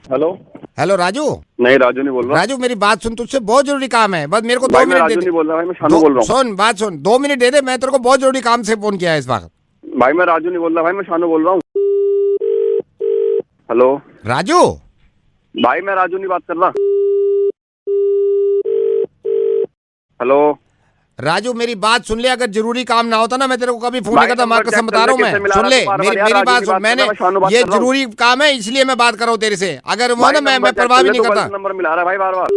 Hello. Hello Raju. नहीं, राजू नहीं बोल रहा। राजू मेरी बात सुन, तुझसे बहुत जरूरी काम है, बस मेरे को भाई 2 मैं मिनट दे राजू दे। नहीं बोल रहा भाई, मैं शानू बोल रहा हूँ। सुन बात सुन, 2 मिनट दे दे, मैं तेरे को बहुत जरूरी काम से फोन किया है इस वक्त। भाई मैं राजू नहीं बोल रहा भाई, मैं शानू बोल रहा हूँ। हेलो। राजू। भाई मैं राजू नहीं बात कर रहा। हेलो। राजू मेरी बात सुन ले, अगर जरूरी काम ना होता ना मैं तेरे को कभी फोन नहीं भाई करता, मैं नंबर कसम चेक बता कर रहा हूँ। ले, कैसे मैं मिला सुन रहा ले, तू बार-बार मेरी यार, मेरी राजू बात की सुन, बात कर मैंने रहा, मैं शानू बात ये कर रहा हूँ। जरूरी काम है इसलिए मैं बात कर रहा हूँ तेरे से, अगर वो भाई ना मैं नंबर चेक कर परवाह भी ले, नहीं तू करता। गलत नंबर मिला रहा है भाई बार-बार।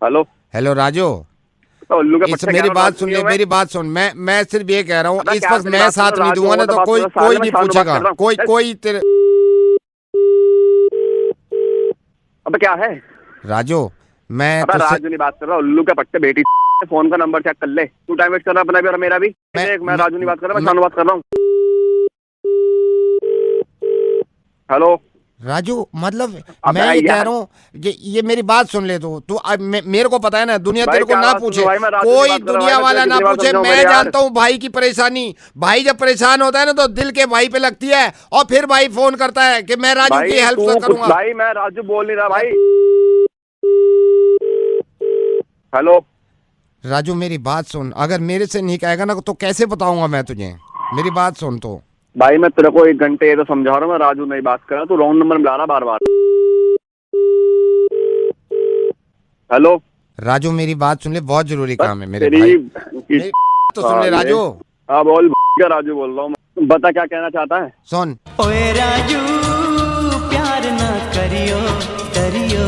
हेलो। हेलो राजू, तो उल्लू के इस पट्टे मेरी क्या बात राजू सुन नहीं ले, हूँ मैं। मेरी बात सुन, मैं सिर्फ ये कह रहा हूँ, अबे इस क्या वक्त तेरी मैं बात सुन, साथ नहीं राजू दूंगा ना होगा तो बात कोई सुनो, कोई साले मैं नहीं शानू बात पूछेगा, कर रहा हूँ। कोई तेरे। अबे क्या है? राजू मैं अबे तुझसे राजू नहीं बात कर रहा, उल्लू के पट्टे बेटी। फोन का नंबर चेक कर ले, तू टाइम वेस्ट कर रहा है अपना भी और मेरा भी। देख मैं राजू नहीं बात कर रहा, मैं शानू बात कर रहा हूँ। हेलो। राजू मतलब अबे मैं ये कह यार। रहा हूँ, ये मेरी बात सुन ले तो अब मेरे को पता है ना, दुनिया भाई तेरे को क्या ना बात सुनो पूछे, भाई, मैं राजू नहीं कोई बात कर रहा भाई, दुनिया मैं वाला तुझे ना कितनी बार पूछे, समझाऊं मैं मेरे यार। जानता हूँ भाई की परेशानी। भाई जब परेशान होता है ना तो दिल के भाई पे लगती है, और फिर भाई फोन करता है कि मैं राजू भाई की हेल्प तू करूंगा। भाई मैं राजू बोल नहीं रहा भाई। हेलो। राजू मेरी बात सुन, अगर मेरे से नहीं कहेगा ना तो कैसे बताऊंगा मैं तुझे, मेरी बात सुन तो। भाई मैं तेरे को 1 घंटे ये तो समझा रहा हूँ, मैं राजू नहीं बात कर रहा, तू रॉन्ग नंबर मिला रहा बार बार। हेलो। राजू मेरी बात सुन ले, बहुत जरूरी बस काम है मेरे तेरी भाई, की मेरी तो सुन ले राजू। हाँ बोल। क्या राजू बोल रहा हूँ, बता क्या कहना चाहता है। सुन ओए राजू प्यार ना करियो करियो,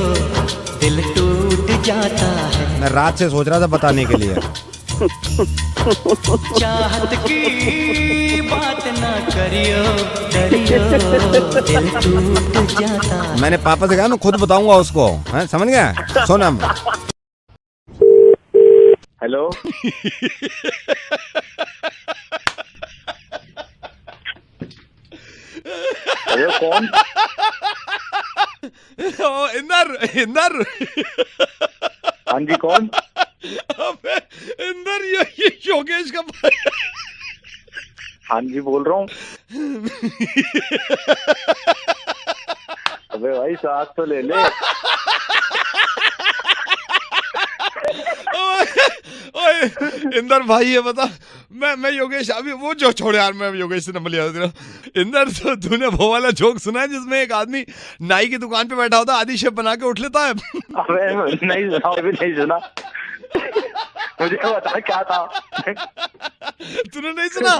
दिल टूट जाता है। मैं रात से सोच रहा था बताने के लिए। चाहत की बात ना करियो करियो, दिल टूट जाता है। मैंने पापा से कहा मैं खुद बताऊंगा उसको, है समझ गया। सुन अब हेलो। अरे कौन? इंदर इंदर। हाँ जी कौन? अबे इंदर, ये योगेश का भाई। हाँ जी बोल रहा हूँ। अबे भाई सांस तो ले ले। ओए इंदर भाई ये बता, मैं योगेश, अभी वो जो छोड़ यार, मैं योगेश से नंबर लिया था तेरा। इंदर तो तूने वो वाला जोक सुना है जिसमें एक आदमी नाई की दुकान पे बैठा होता है, आधी शेप बना के उठ लेता है। अबे नहीं सुना, अभी नहीं सुना। मुझे बता क्या था। तूने नहीं सुना?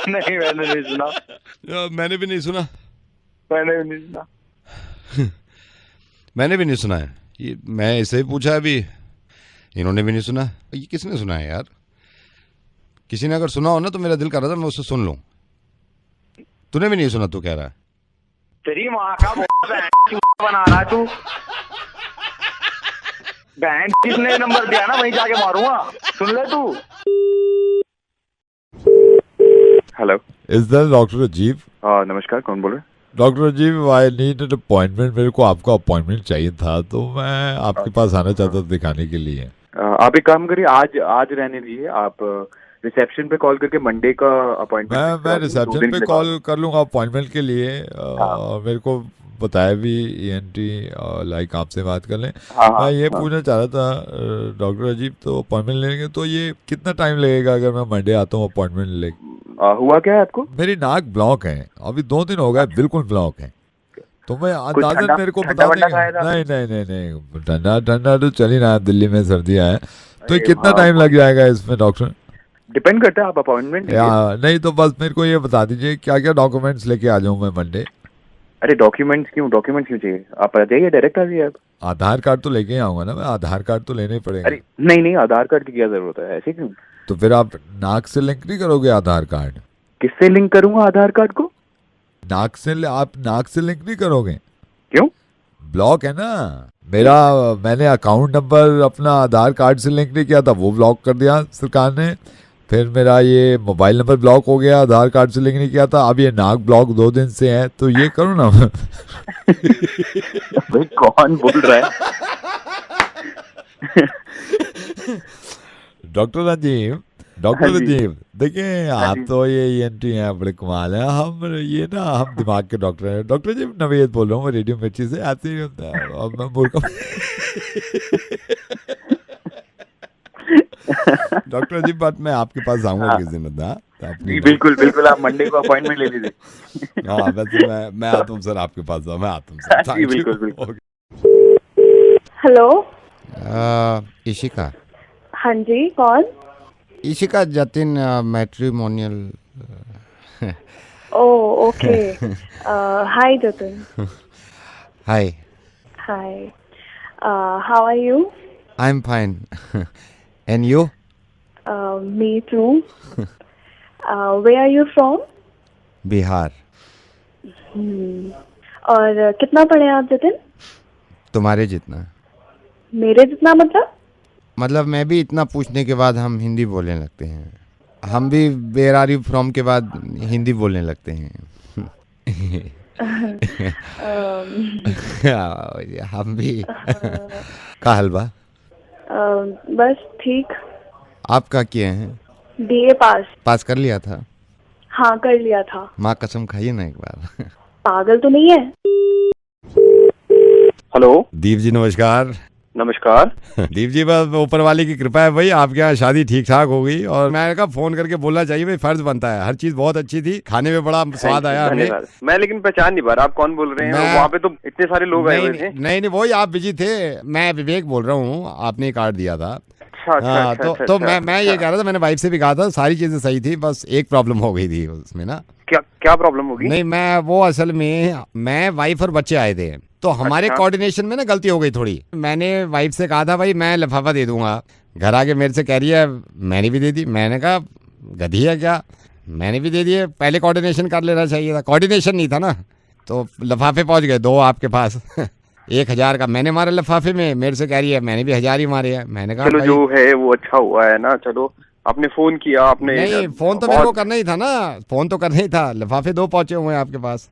नहीं मैंने नहीं सुना। मैंने भी नहीं सुना। मैंने भी नहीं सुना। मैंने भी नहीं सुना है। ये मैं ऐसे ही पूछा अभी, इन्होंने भी नहीं सुना। ये किसने सुना है यार? किसी ने अगर सुना हो ना तो मेरा दिल कर रहा था मैं उससे सुन लूं। तूने भी नहीं सुना, तू कह रहा है। तेरी माँ का बना रहा है तू। बहन किसने नंबर दिया ना, वहीं जाके मारूंगा, सुन ले तू। हेलो। इज दैट डॉक्टर अजीब? हाँ नमस्कार, कौन बोल रहे? डॉक्टर अजीब, आई नीड एन अपॉइंटमेंट। मेरे को आपका अपॉइंटमेंट चाहिए था, तो मैं आपके पास आना चाहता था दिखाने के लिए। आप एक काम करिए, आज रहने दीजिए, आप रिसेप्शन पे कॉल करके मंडे का अपॉइंटमेंट। मैं रिसेप्शन पे कॉल कर लूँगा अपॉइंटमेंट के लिए। मेरे को बताया भी ENT, लाइक आपसे बात कर लें। मैं ये पूछना चाह रहा था डॉक्टर अजीब, तो अपॉइंटमेंट लेंगे तो ये कितना टाइम लगेगा अगर मैं मंडे आता हूँ अपॉइंटमेंट ले? हुआ क्या है आपको? मेरी नाक ब्लॉक है, अभी 2 दिन हो गए, बिल्कुल ब्लॉक है। तो मैं अंदाजन मेरे को बता देंगे? नहीं, ठंडा तो चल ही रहा है, दिल्ली में सर्दियाँ है। तो ये कितना टाइम लग जाएगा इसमें डॉक्टर? डिपेंड करता है, आप अपॉइंटमेंट नहीं तो बस मेरे को ये बता दीजिए क्या क्या डॉक्यूमेंट्स लेके आ जाऊँ मैं मंडे। अरे डॉक्यूमेंट्स क्यों चाहिए? आप आ जाइए, डायरेक्ट आ जाइए आप। आधार कार्ड तो लेके आऊंगा ना मैं, आधार कार्ड तो लेने ही पड़ेगा। अरे नहीं, आधार कार्ड की क्या जरूरत है, ऐसे क्यों? तो फिर आप नाक से लिंक नहीं करोगे आधार कार्ड? किससे लिंक करूंगा आधार कार्ड को? आप नाक से लिंक नहीं करोगे? क्यों? ब्लॉक है ना मेरा। मैंने अकाउंट नंबर अपना आधार कार्ड से लिंक नहीं किया था, वो ब्लॉक कर दिया सरकार ने। फिर मेरा ये मोबाइल नंबर ब्लॉक हो गया, आधार कार्ड से लिंक नहीं किया था। अब ये नाक ब्लॉक 2 दिन से है, तो ये करो ना। भाई कौन बोल रहा है? डॉक्टर राजीव, डॉक्टर हाँ जी। राजीव देखिए आप जी। तो ये ईएनटी हैं, बड़े कमाल है। हम दिमाग के डॉक्टर हैं। डॉक्टर जी नवेद बोल रहा हूँ, मैं रेडियो मिर्ची से। आते ही होता है और मैं मूर्ख डॉक्टर राजीव, बट मैं आपके पास आऊंगा हाँ। किस दिन ना, तो अपनी जी बिल्कुल बिल्कुल, आप मंडे को अपॉइंटमेंट ले लीजिए। हाँ वैसे मैं आता हूँ सर आपके पास। मैं आता हूँ सर। Ji Thank you. बिल्कुल बिल्कुल। हेलो। इशिका हाँ जी, कौन? Ishika Jatin matrimonial oh okay. Hi Jatin. Hi hi. How are you? I am fine and you me too. Where are you from? Bihar. और कितना पढ़े आप जतिन? तुम्हारे जितना। मेरे जितना मतलब मैं भी इतना पूछने के बाद हम हिंदी बोलने लगते हैं। हम भी वेयर आर यू फ्रॉम के बाद हिंदी बोलने लगते हैं। हम भी का हलवा। बस ठीक। आपका किए हैं? बीए पास कर लिया था? हाँ कर लिया था। माँ कसम खाइए ना एक बार। पागल तो नहीं है? हेलो, दीप जी नमस्कार। नमस्कार। दीप जी बस ऊपर वाले की कृपा है भाई, आपके यहाँ शादी ठीक ठाक हो गई। और मैंने कहा फोन करके बोलना चाहिए भाई, फर्ज बनता है। हर चीज बहुत अच्छी थी, खाने में बड़ा स्वाद आया हमें। धन्यवाद। मैं लेकिन पहचान नहीं पा रहा आप कौन बोल रहे हैं। मैं- वहाँ पे तो इतने सारे लोग आए हुए थे। नहीं वही आप बिजी थे। मैं विवेक बोल रहा हूँ, आपने कार्ड दिया था। अच्छा अच्छा हाँ, अच्छा तो अच्छा, तो अच्छा, मैं ये कह रहा था, मैंने वाइफ से भी कहा था सारी चीजें सही थी, बस एक प्रॉब्लम हो गई थी उसमें ना। क्या क्या प्रॉब्लम होगी? नहीं मैं वो असल में मैं वाइफ और बच्चे आए थे, तो हमारे अच्छा। कोऑर्डिनेशन में ना गलती हो गई थोड़ी। मैंने वाइफ से कहा था भाई मैं लिफाफा दे दूंगा, घर आके मेरे से कह रही है मैंने भी दे दी। मैंने कहा गधी है क्या, मैंने भी दे दिए। पहले कोऑर्डिनेशन कर लेना चाहिए था, कोऑर्डिनेशन नहीं था ना। तो लिफाफे पहुंच गए 2 आपके पास। 1000 का मैंने मारा लिफाफे में, मेरे से कह रही है मैंने भी 1000 ही मारे हैं। मैंने कहा चलो भाई जो है वो अच्छा हुआ है ना। चलो आपने फोन किया, आपने नहीं फोन तो मेरे को करना ही था ना, फोन तो करना ही था। लिफाफे 2 पहुंचे हुए हैं आपके पास।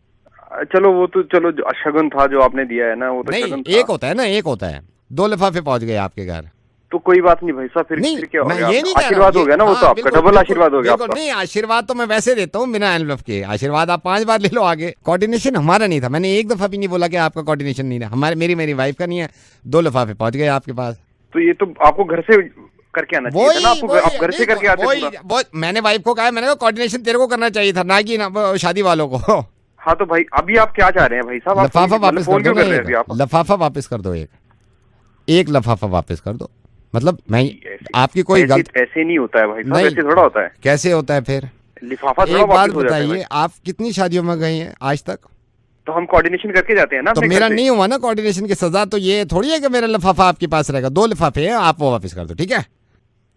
चलो वो तो चलो जो शगुन था जो आपने दिया है ना, वो तो नहीं शगुन एक था। होता है ना, एक होता है। 2 लिफाफे पहुंच गए आपके घर। तो कोई बात नहीं भाई साहब, नहीं फिर क्या हो मैं गया? ये नहीं कह रहा आशीर्वाद हूं, हो गया ना वो हाँ, तो आपका बिल्कुल, डबल आशीर्वाद हो गया बिल्कुल। आपका। नहीं आशीर्वाद तो मैं वैसे देता हूँ बिना एनवेलप के। आशीर्वाद आप 5 बार ले लो आगे। कोऑर्डिनेशन हमारा नहीं था, मैंने एक दफा भी नहीं बोला कि आपका कोऑर्डिनेशन नहीं है। हमारे मेरी वाइफ का नहीं है। 2 लिफाफे पहुंच गए आपके पास। तो ये तो आपको घर से करके आना चाहिए था ना। आपको आप घर से करके आते पूरा। मैंने वाइफ को कहा, मैंने कहा कोऑर्डिनेशन तेरे को करना चाहिए था, ना कि वो शादी वालों को। हाँ तो भाई अभी आप क्या चाह रहे हैं भाई साहब? आप लिफाफा वापस फोन कर क्यों दो कर रहे हैं ना, अभी आप? लिफाफा वापस कर दो। एक लिफाफा वापस कर दो। मतलब मैं आपकी कोई गलती ऐसे नहीं होता है भाई साहब, नहीं। ऐसे थोड़ा होता है। कैसे होता है फिर? लिफाफा थोड़ा एक बात वापस हो जाता है बताइए, भाई। आप कितनी शादियों में गए हैं आज तक? तो हम कोऑर्डिनेशन करके जाते हैं ना तो अपने मेरा घर से। नहीं हुआ ना कोऑर्डिनेशन की सजा। तो ये थोड़ी है कि मेरा लिफाफा आपके पास रहेगा। 2 लिफाफे हैं, आप वो वापस कर दो, ठीक है?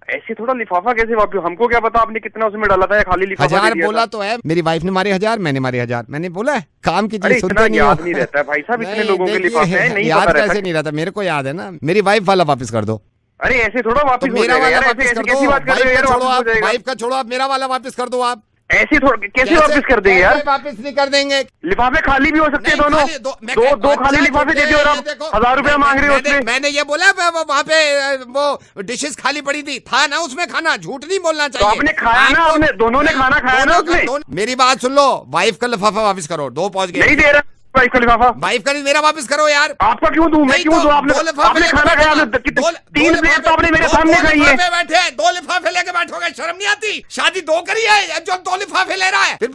ऐसे थोड़ा लिफाफा कैसे वापस? हमको क्या पता आपने कितना उसमें डाला था या खाली लिफाफा 1000 दे दिया बोला था? तो है। मेरी वाइफ ने मारे 1000, मैंने मारे 1000। मैंने बोला है काम की अरे चीज इतना सुनते नहीं याद हो। नहीं रहता है भाई साहब, इतने नहीं, लोगों के देखिए, लिफाफे हैं, नहीं याद पता कैसे रहता। नहीं रहता? मेरे को याद है ना। मेरी वाइफ वाला वापस कर दो। अरे ऐसे थोड़ा तो वापस हो मेरा जाएगा वाला यार, वापस ऐसे कर ऐसे दो। कैसी बात कर रहे हो यार? छोड़ो वापस हो आप, जाएगा। वाइफ का छोड़ो, आप मेरा वाला वापस कर दो। आप ऐसे थोड़ा कैसे वापस कर देंगे यार? वापस नहीं कर देंगे। लिफाफे खाली भी हो सकते हैं नहीं, दोनों। खाली मैं दो खाली अच्छा, लिफाफे ठीक दे दिए और है, आप ये देखो, 1000 रुपया मांग रहे हो उसमें। मैंने ये बोला वहाँ पे वो डिशेस खाली पड़ी थी, था ना उसमें खाना। झूठ नहीं बोलना तो चाहिए। आपने खाया ना, आपने दोनों ने खाना खाया ना उसमें। मेरी बात सुन लो, वाइफ का लिफाफा वापस करो। 2 पहुंच गए। नहीं दे रहा भाई का लिफाफा। वाइफ का नहीं, मेरा वापस करो यार। आपका क्यों दूं? मैं नहीं क्यों तो दूं? आपने 2 लिफाफे आपने लेके खाना खाया, बैठोगे। 3 प्लेट तो आपने मेरे सामने खाई है। बैठे 2 लिफाफे लेके बैठोगे, शर्म नहीं आती? शादी 2 करी है, जो 2 लिफाफे ले रहा है। ए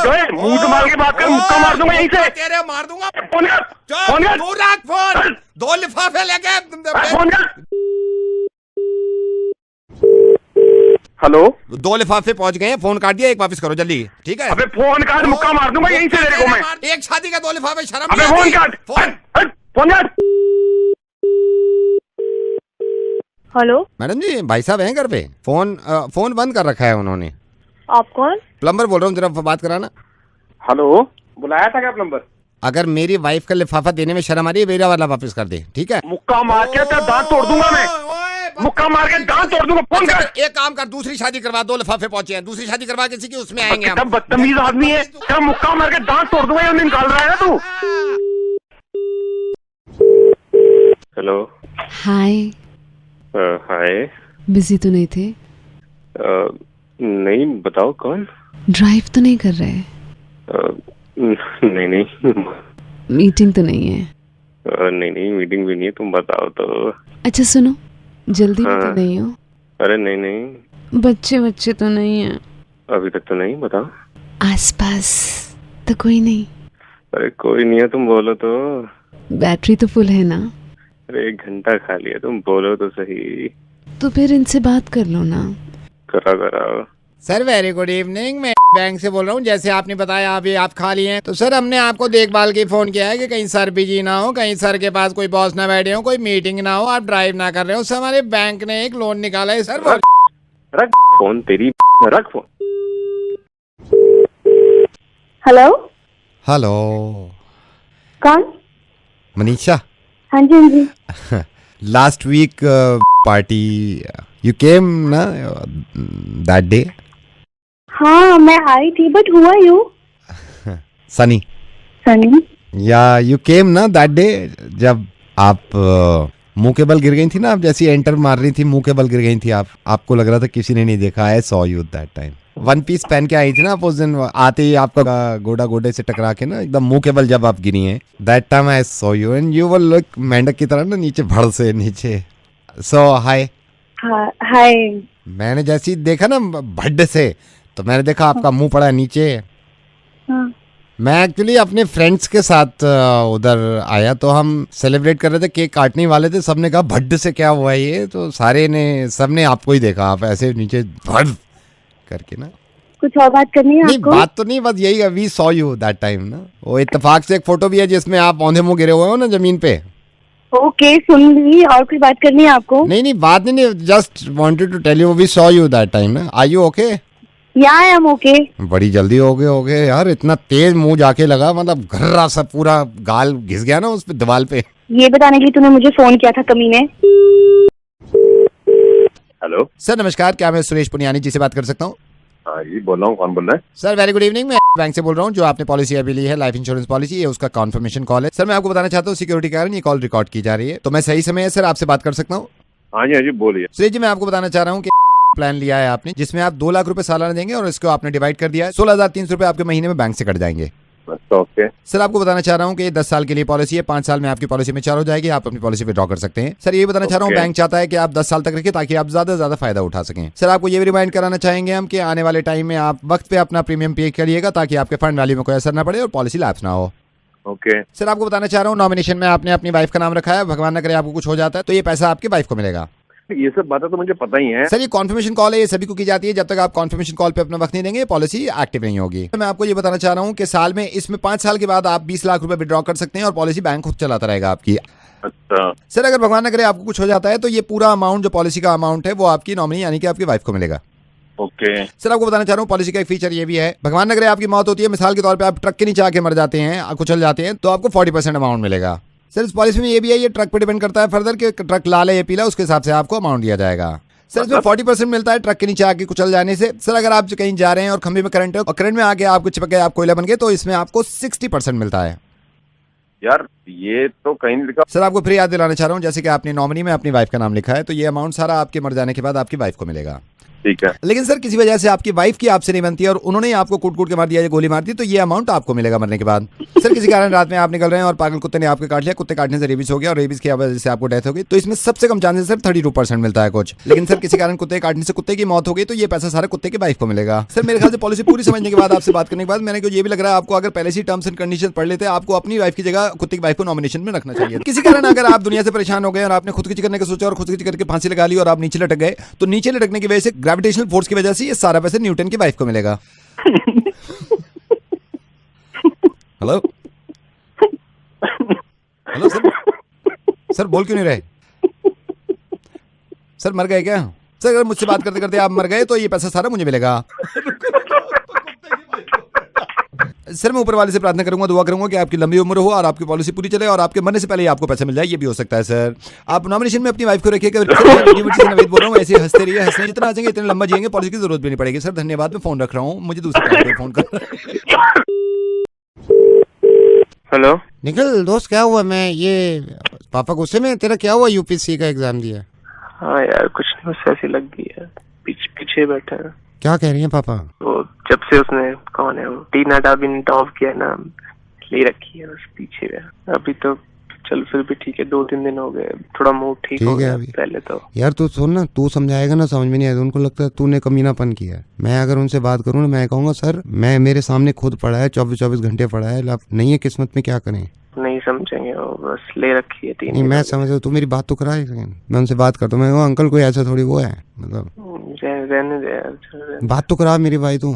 जो है मुंह संभाल के बात कर, मुक्का मार दूंगा यहीं से। तेरे मार दूंगा। फोन कर, फोन कर, तू रख फोन। 2 लिफाफे लेके फोन कर। हेलो, 2 लिफाफे पहुंच गए हैं, फोन काट दिया। एक वापस करो जल्दी, ठीक है? अबे फोन काट, मुक्का मार दूंगा यहीं से तेरे को मैं। एक शादी का 2 लिफाफे, शर्म अबे नहीं फोन आती? काट, फोन। हट, फोन काट। हेलो। मैडम जी, भाई साहब हैं घर पे? फोन बंद कर रखा है उन्होंने। आप कौन? प्लम्बर बोल रहा हूँ, जरा बात कराना। हेलो, बुलाया था क्या नंबर? अगर मेरी वाइफ का लिफाफा देने में शर्म आ रही है, मेरा वाला वापस कर दे, ठीक है? मुक्का मार के तेरा दांत तोड़ दूंगा मैं। मुक्का मार के दांत तोड़ दूंगा। फोन अच्छा, कर। एक काम कर, दूसरी शादी करवा। 2 लिफाफे पहुंचे हैं, दूसरी शादी करवा किसी की, उसमें आएंगे कितना हम। बदतमीज आदमी है। तेरा मुक्का मार के दांत तोड़ दूंगा, ये निकाल रहा है ना तू। हेलो। हाय। हाय। बिजी तो नहीं थे? नहीं, बताओ कौन? ड्राइव तो नहीं कर रहे? नहीं नहीं, मीटिंग तो नहीं है? नहीं नहीं, मीटिंग भी नहीं है, तुम बताओ तो। अच्छा सुनो, जल्दी भी तो हाँ। नहीं हो? अरे नहीं नहीं, बच्चे तो नहीं है? अभी तक तो नहीं, बताओ। आसपास तो कोई नहीं? अरे कोई नहीं है, तुम बोलो तो। बैटरी तो फुल है ना? अरे 1 घंटा खाली है, तुम बोलो तो सही। तो फिर इनसे बात कर लो ना। कराओ। सर वेरी गुड इवनिंग, मैं बैंक से बोल रहा हूँ। जैसे आपने बताया अभी आप खाली हैं, तो सर हमने आपको देखभाल के फोन किया है कि कहीं सर बिजी ना हो, कहीं सर के पास कोई बॉस ना बैठे हो, कोई मीटिंग ना हो, आप ड्राइव ना कर रहे हो। सर हमारे बैंक ने एक लोन निकाला है सर। रख फोन, तेरी रख फोन। हेलो, हेलो, कौन? मनीषा। हाँ जी हाँ जी। Last week party you came ना दैट डे? हाँ मैं आई थी, बट हुआ यू? सनी, सनी? या यू केम ना दैट डे जब आप मुंह के बल गिर गई थी ना, आप जैसी एंटर मार रही थी मुंह के बल गिर गई थी आप। आपको लग रहा था किसी ने नहीं देखा। I saw you that time. 1 piece पहन के आई थी ना आप उस दिन, आते ही आपका गोडा गोडे से टकरा के ना एकदम मुंह के बल जब आप गिरी हैं, that time I saw you and you were look मेंढक की तरह ना नीचे भड़ से नीचे। सो हाय। हाँ हाय। मैंने जैसे ही देखा ना भड्ड से, तो मैंने देखा आपका मुंह पड़ा है नीचे। हाँ। मैं एक्चुअली अपने फ्रेंड्स के साथ उधर आया, तो हम सेलिब्रेट कर रहे थे, केक काटने वाले थे। सबने कहा भड्ड से क्या हुआ ये, तो सारे ने सबने आपको ही देखा, आप ऐसे नीचे भड़ करके ना। कुछ और बात करनी है नहीं आपको? बात तो नहीं, बस यही we saw you that time ना। वो इत्तेफाक से एक फोटो भी है जिसमें आप औंधे मुंह गिरे हुए हो ना जमीन पे। ओके, सुन ली। और कोई बात करनी है आपको? नहीं बात नहीं, just wanted to tell you we saw you that time ना। Are you okay? या आई एम ओके। बड़ी जल्दी हो गए यार, इतना तेज मुंह जाके लगा, मतलब घर्रा सा पूरा गाल घिस गया ना उस पे दीवार पे। ये बताने के लिए तूने मुझे फोन किया था कमीने? हेलो, सर नमस्कार, क्या मैं सुरेश पुनियानी जी से बात कर सकता हूँ? हाँ जी बोल रहा हूँ, कौन बोल रहा है? सर वेरी गुड इवनिंग, मैं बैंक से बोल रहा हूँ। जो आपने पॉलिसी अभी ली है लाइफ इंश्योरेंस पॉलिसी, ये उसका कॉन्फर्मेशन कॉल है। सर मैं आपको बताना चाहता हूँ सिक्योरिटी के कारण ये कॉल रिकॉर्ड की जा रही है, तो मैं सही समय है सर आपसे बात कर सकता हूँ? हाँ जी बोलिए। सुरेश जी मैं आपको बताना चाह रहा हूँ कि प्लान लिया है आपने, जिसमें आप 2 लाख रुपए सालाना देंगे और इसको आपने डिवाइड कर दिया है। 16,300 रुपए आपके महीने में बैंक से कट जाएंगे। ओके सर आपको बताना चाह रहा हूँ कि ये 10 साल के लिए पॉलिसी है, 5 साल में आपकी पॉलिसी मैच्योर हो जाएगी, आप अपनी पॉलिसी विड्रॉ कर सकते हैं। सर ये बताना चाह रहा हूँ बैंक चाहता है कि आप 10 साल तक रखिए ताकि आप ज्यादा से ज्यादा फायदा उठा सकें। सर आपको ये भी रिमाइंड कराना चाहेंगे हम कि आने वाले टाइम में आप वक्त पे अपना प्रीमियम पे करिएगा ताकि आपके फंड वैल्यू में कोई असर ना पड़े और पॉलिसी लैप्स ना हो। ओके। सर आपको बताना चाह रहा हूँ नॉमिनेशन में आपने अपनी वाइफ का नाम रखा है, भगवान न करे आपको कुछ हो जाता है तो ये पैसा आपकी वाइफ को मिलेगा। ये सब बातें तो मुझे पता ही है। सर ये कॉन्फर्मेशन कॉल है, ये सभी को की जाती है। जब तक आप कॉन्फर्मेशन कॉल पे अपना वक्त नहीं देंगे पॉलिसी एक्टिव नहीं होगी। मैं आपको ये बताना चाह रहा हूँ कि साल में इसमें 5 साल के बाद आप 20 लाख रुपए विड्रॉ कर सकते हैं और पॉलिसी बैंक खुद चलाता रहेगा आपकी। अच्छा सर अगर भगवान न करे आपको कुछ हो जाता है तो ये पूरा अमाउंट जो पॉलिसी का अमाउंट है वो आपकी नॉमिनी यानी कि आपकी वाइफ को मिलेगा। ओके। सर आपको बताना चाह रहा हूँ पॉलिसी का एक फीचर ये भी है, भगवान न करे आपकी मौत होती है, मिसाल के तौर पे आप ट्रक के नीचे आके मर जाते हैं, कुचल जाते हैं, तो आपको 40% अमाउंट मिलेगा। सर इस पॉलिसी में ये भी है, ये ट्रक पे डिपेंड करता है फर्दर कि ट्रक लाल है या पीला, उसके हिसाब से आपको अमाउंट दिया जाएगा। सर इसमें 40% मिलता है ट्रक के नीचे आके कुचल जाने से। सर अगर आप कहीं जा रहे हैं और खंभे में करंट है और करंट में आके आपको चिपक गए, आप कोयला बन गए, तो इसमें आपको 60% मिलता है। यार ये तो कहीं नहीं लिखा। सर आपको फिर याद दिलाना चाह रहा हूँ, जैसे कि आपने नॉमिनी में अपनी वाइफ का नाम लिखा है तो ये अमाउंट सारा आपके मर जाने के बाद आपकी वाइफ को मिलेगा। ठीक है। लेकिन सर किसी वजह से आपकी वाइफ की आपसे नहीं बनती है और उन्होंने आपको कूट के मार दिया या गोली मार दी, तो ये अमाउंट आपको मिलेगा मरने के बाद। सर किसी कारण रात में आप निकल रहे हैं और पागल कुत्ते ने आपके काट लिया, कुत्ते काटने से रेबीज हो गया और रेबीज की वजह से आपको डेथ हो गई, तो इसमें सबसे कम चांसेस सर 32% मिलता है कुछ। लेकिन सर किसी कारण कुत्ते काटने से कुत्ते की मौत हो गई तो ये पैसा सारा कुत्ते की वाइफ को मिलेगा। सर मेरे ख्याल से पॉलिसी पूरी समझने के बाद आपसे बात करने के बाद मैंने ये भी लग रहा है आपको अगर पहले से टर्म्स एंड कंडीशन पढ़ लेते आपको अपनी वाइफ की जगह कुत्ते की वाइफ को नॉमिनेशन में रखना चाहिए। किसी कारण अगर आप दुनिया से परेशान हो गए और आपने खुदकुशी करने का सोचा और खुदकुशी करके फांसी लगा ली और आप नीचे लटक गए, तो नीचे लटकने की वजह से ग्रेविटेशनल फोर्स की वजह से ये सारा पैसा न्यूटन की वाइफ को मिलेगा। हेलो हेलो सर बोल क्यों नहीं रहे? सर मर गए क्या? सर अगर मुझसे बात करते करते आप मर गए तो ये पैसा सारा मुझे मिलेगा। सर मैं ऊपर वाले से प्रार्थना करूंगा, दुआ करूंगा कि आपकी लंबी उम्र हो और आपकी पॉलिसी पूरी चले और आपके मरने से पहले ही आपको पैसा मिल जाए, ये भी हो सकता है। सर आप नॉमिनेशन में अपनी वाइफ को रखिएगा। नवीद बोल रहा हूँ, ऐसे हंसते रहिए, हंसने जितना हंसेंगे इतने लंबा जिएंगे, पॉलिसी की जरूरत भी नहीं पड़ेगी। सर धन्यवाद, मैं फोन रख रहा हूँ, मुझे दूसरे फोन कर। हेलो निखिल दोस्त क्या हुआ? मैं ये पापा गुस्से में, तेरा क्या हुआ? यूपीएससी का एग्जाम दिया? हाँ यार कुछ नहीं, बस ऐसी लग गई है। पीछे बैठा है। क्या कह रही हैं पापा? वो जब से उसने, कौन है वो, टीना डाबिन टॉप किया ना, ले रखी है बस पीछे है। अभी तो चल फिर भी ठीक है, 2-3 दिन हो गए, थोड़ा मूड ठीक हो गया अभी। पहले तो। यार तू सुन ना, तू समझाएगा ना, समझ में नहीं आएगा, उनको लगता है तूने कमीनापन किया है। मैं अगर उनसे बात करूँ ना, मैं कहूँगा सर मैं मेरे सामने खुद पड़ा है, 24-24 घंटे पड़ा है, नहीं है किस्मत में, क्या करें? नहीं समझेंगे वो, बस ले रखी है 3 नहीं मैं समझ रहा हूँ, तू मेरी बात तो करा, मैं उनसे बात करता हूँ। मैं कहूँ अंकल कोई ऐसा थोड़ी वो है, मतलब रहने दे यार, बात तो करा मेरी भाई तू।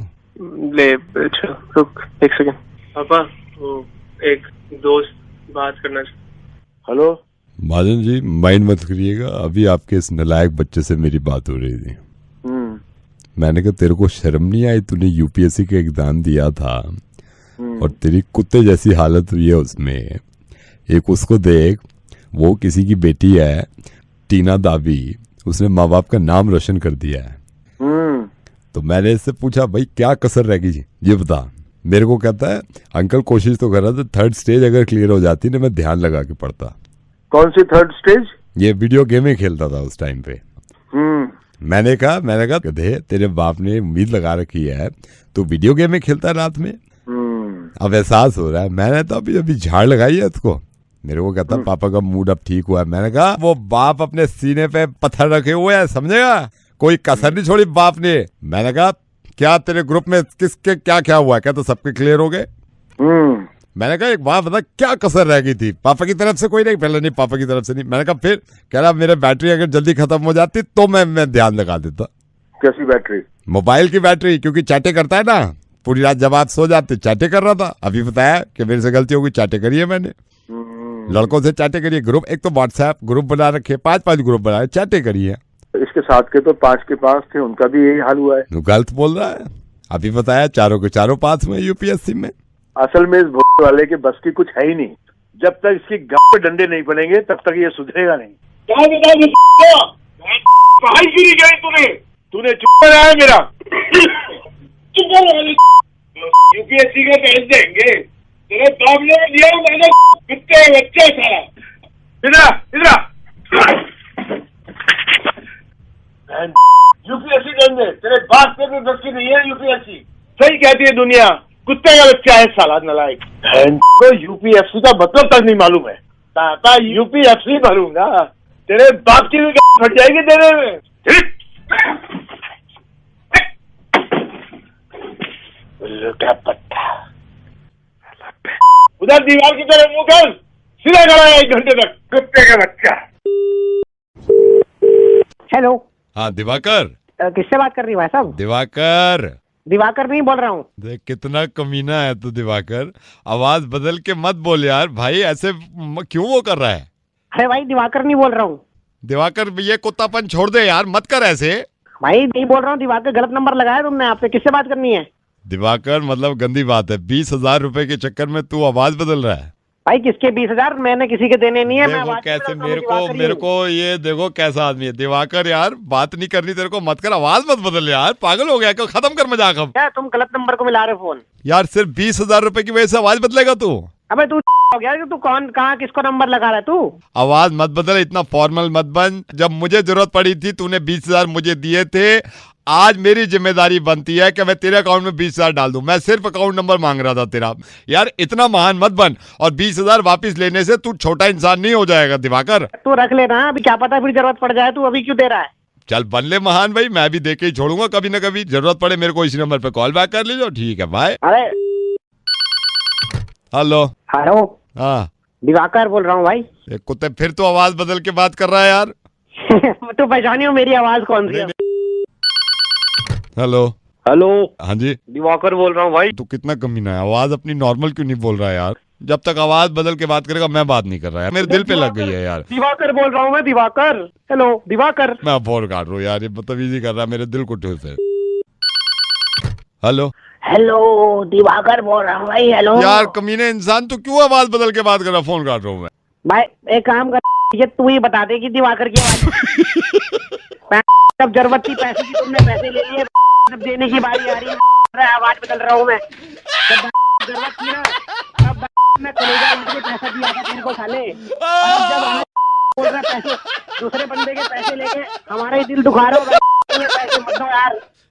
ले अच्छा रुक 1 सेकंड। पापा वो एक दोस्त बात करना। हेलो महाजन जी, माइंड मत करिएगा, अभी आपके इस नालायक बच्चे से मेरी बात हो रही थी। मैंने कहा तेरे को शर्म नहीं आई, तूने यूपीएससी का एग्जाम दिया था और तेरी कुत्ते जैसी हालत हुई है उसमें। एक उसको देख, वो किसी की बेटी है, टीना दाबी, उसने माँ बाप का नाम रोशन कर दिया है। तो मैंने इससे पूछा भाई क्या कसर रह गई ये बता। मेरे को कहता है अंकल कोशिश तो कर रहा था, 3rd स्टेज अगर क्लियर हो जाती ना मैं ध्यान लगा के पढ़ता। कौन सी 3rd स्टेज? ये वीडियो गेम ही खेलता था उस टाइम पे। मैंने कहा गधे तेरे बाप ने उम्मीद लगा रखी है, तो वीडियो गेम में खेलता है रात में। अब एहसास हो रहा है, मैंने तो अभी झाड़ लगाई है उसको। मेरे को कहता पापा का मूड अब ठीक हुआ है। मैंने कहा वो बाप अपने सीने पे पत्थर रखे हुए है, समझेगा, कोई कसर नहीं छोड़ी बाप ने। मैंने कहा क्या तेरे ग्रुप में किसके क्या क्या हुआ है? क्या तो सबके क्लियर हो गए? मैंने कहा एक बात बता, क्या कसर रह गई थी? पापा की तरफ से कोई नहीं? पहले नहीं, पापा की तरफ से नहीं। मैंने कहा फिर? कह रहा मेरे बैटरी अगर जल्दी खत्म हो जाती तो मैं ध्यान लगा देता। कैसी बैटरी? मोबाइल की बैटरी, क्योंकि चैटे करता है ना, पूरी रात जब आप सो जाते चैटे कर रहा था। अभी बताया कि मेरे से गलती होगी, चैटे करी है मैंने, लड़कों से चैटे करिए। ग्रुप एक तो व्हाट्सएप ग्रुप बना रखे, 5-5 ग्रुप बनाए, चैटे करिए। इसके साथ के तो 5 के पास थे, उनका भी यही हाल हुआ है। तू गलत बोल रहा है, अभी बताया चारों के चारों पास हुए यूपीएससी में। असल में इस भोले वाले के बस की कुछ है ही नहीं। जब तक इसकी गांव पे डंडे नहीं पड़ेंगे तब तक ये सुधरेगा नहीं। तूने चुप कराया मेरा। यूपीएससी का भेज देंगे तेरे बाप ने दिया, मैंने कितने बच्चे सारा इधर यूपीएससी देंगे तेरे बाप से भी बच्ची नहीं है। यूपीएससी सही कहती है दुनिया, कुत्ते का बच्चा है साला नालायक। तो यूपीएससी का मतलब तक नहीं मालूम है। पापा यूपीएससी भरूंगा, तेरे बाप की भी फट जाएगी तेरे में। क्या पट्टा उधर दीवार की तरफ मुंह कर, सीधा खड़ा है 1 घंटे तक, कुत्ते का बच्चा। हेलो हाँ दिवाकर। किससे बात कर रही हो भाई साहब? दिवाकर। दिवाकर नहीं बोल रहा हूँ। देख कितना कमीना है तू दिवाकर, आवाज बदल के मत बोल यार भाई, ऐसे क्यों वो कर रहा है? अरे भाई दिवाकर नहीं बोल रहा हूँ। दिवाकर ये कुत्तापन छोड़ दे यार, मत कर ऐसे। भाई नहीं बोल रहा हूँ दिवाकर, गलत नंबर लगाया तुमने। आपसे किससे बात करनी है? दिवाकर मतलब गंदी बात है, 20,000 रुपए के चक्कर में तू आवाज बदल रहा है। भाई किसके 20,000? मैंने किसी के देने नहीं है। देखो मैं कैसे मेरे को ये देखो कैसा आदमी है दिवाकर। यार बात नहीं करनी तेरे को, मत कर, आवाज मत बदल यार, पागल हो गया क्या? खत्म कर मजाक अब। क्या तुम गलत नंबर को मिला रहे हो फोन? यार सिर्फ 20,000 रुपए की वजह से आवाज बदलेगा तू? अबे तू हो गया, तू कौन कहाँ किसको नंबर लगा रहा है तू? आवाज मत बदल, इतना फॉर्मल मत बन। जब मुझे जरूरत पड़ी थी तूने 20,000 मुझे दिए थे, आज मेरी जिम्मेदारी बनती है कि मैं तेरे अकाउंट में 20,000 डाल दूं। मैं सिर्फ अकाउंट नंबर मांग रहा था तेरा। यार इतना महान मत बन, और 20,000 वापस लेने से तू छोटा इंसान नहीं हो जाएगा दिवाकर। तू रख लेना, अभी क्या पता फिर जरूरत पड़ जाए। तू अभी क्यों दे रहा है? चल बन ले महान भाई, मैं भी दे के ही छोड़ूंगा, कभी ना कभी जरूरत पड़े मेरे को इसी नंबर पे कॉल बैक कर लीजिए। ठीक है बाय। अरे हेलो। हेलो हाँ दिवाकर बोल रहा हूँ भाई। एक कुत्ते फिर तो आवाज बदल के बात कर रहा है यार। तू पहचानी हो मेरी आवाज कौन सी है? हेलो। हेलो हाँ जी दिवाकर बोल रहा हूँ भाई। तू कितना कमीना है, आवाज अपनी नॉर्मल क्यों नहीं बोल रहा है यार? जब तक आवाज बदल के बात करेगा मैं बात नहीं कर रहा है, मेरे दिल पे लग गई है यार। दिवाकर बोल रहा हूँ मैं, दिवाकर। हेलो दिवाकर। मैं फोन काट रहा हूँ यार, ये बदतमीजी कर रहा है, मेरे दिल को ठेस है। हेलो। हेलो दिवाकर बोल रहा हूँ भाई। हेलो यार कमीने इंसान, तू क्यों आवाज बदल के बात कर रहा? फोन काट रहा हूँ मैं। भाई एक काम कर, ये तू ही बता दे कि दिवाकर की आवाज जब जरूरत थी पैसे की तुमने पैसे ले लिए, जब देने की बारी आ रही है आवाज बदल रहा हूँ मैं। जब जरूरत थी ना तब मैं कलेजा उठ के पैसा दिया था तेरे को साले, और जब बोल रहा पैसे दूसरे बंदे के पैसे लेके हमारा ही दिल दुखा रहा हो। पैसे मत दो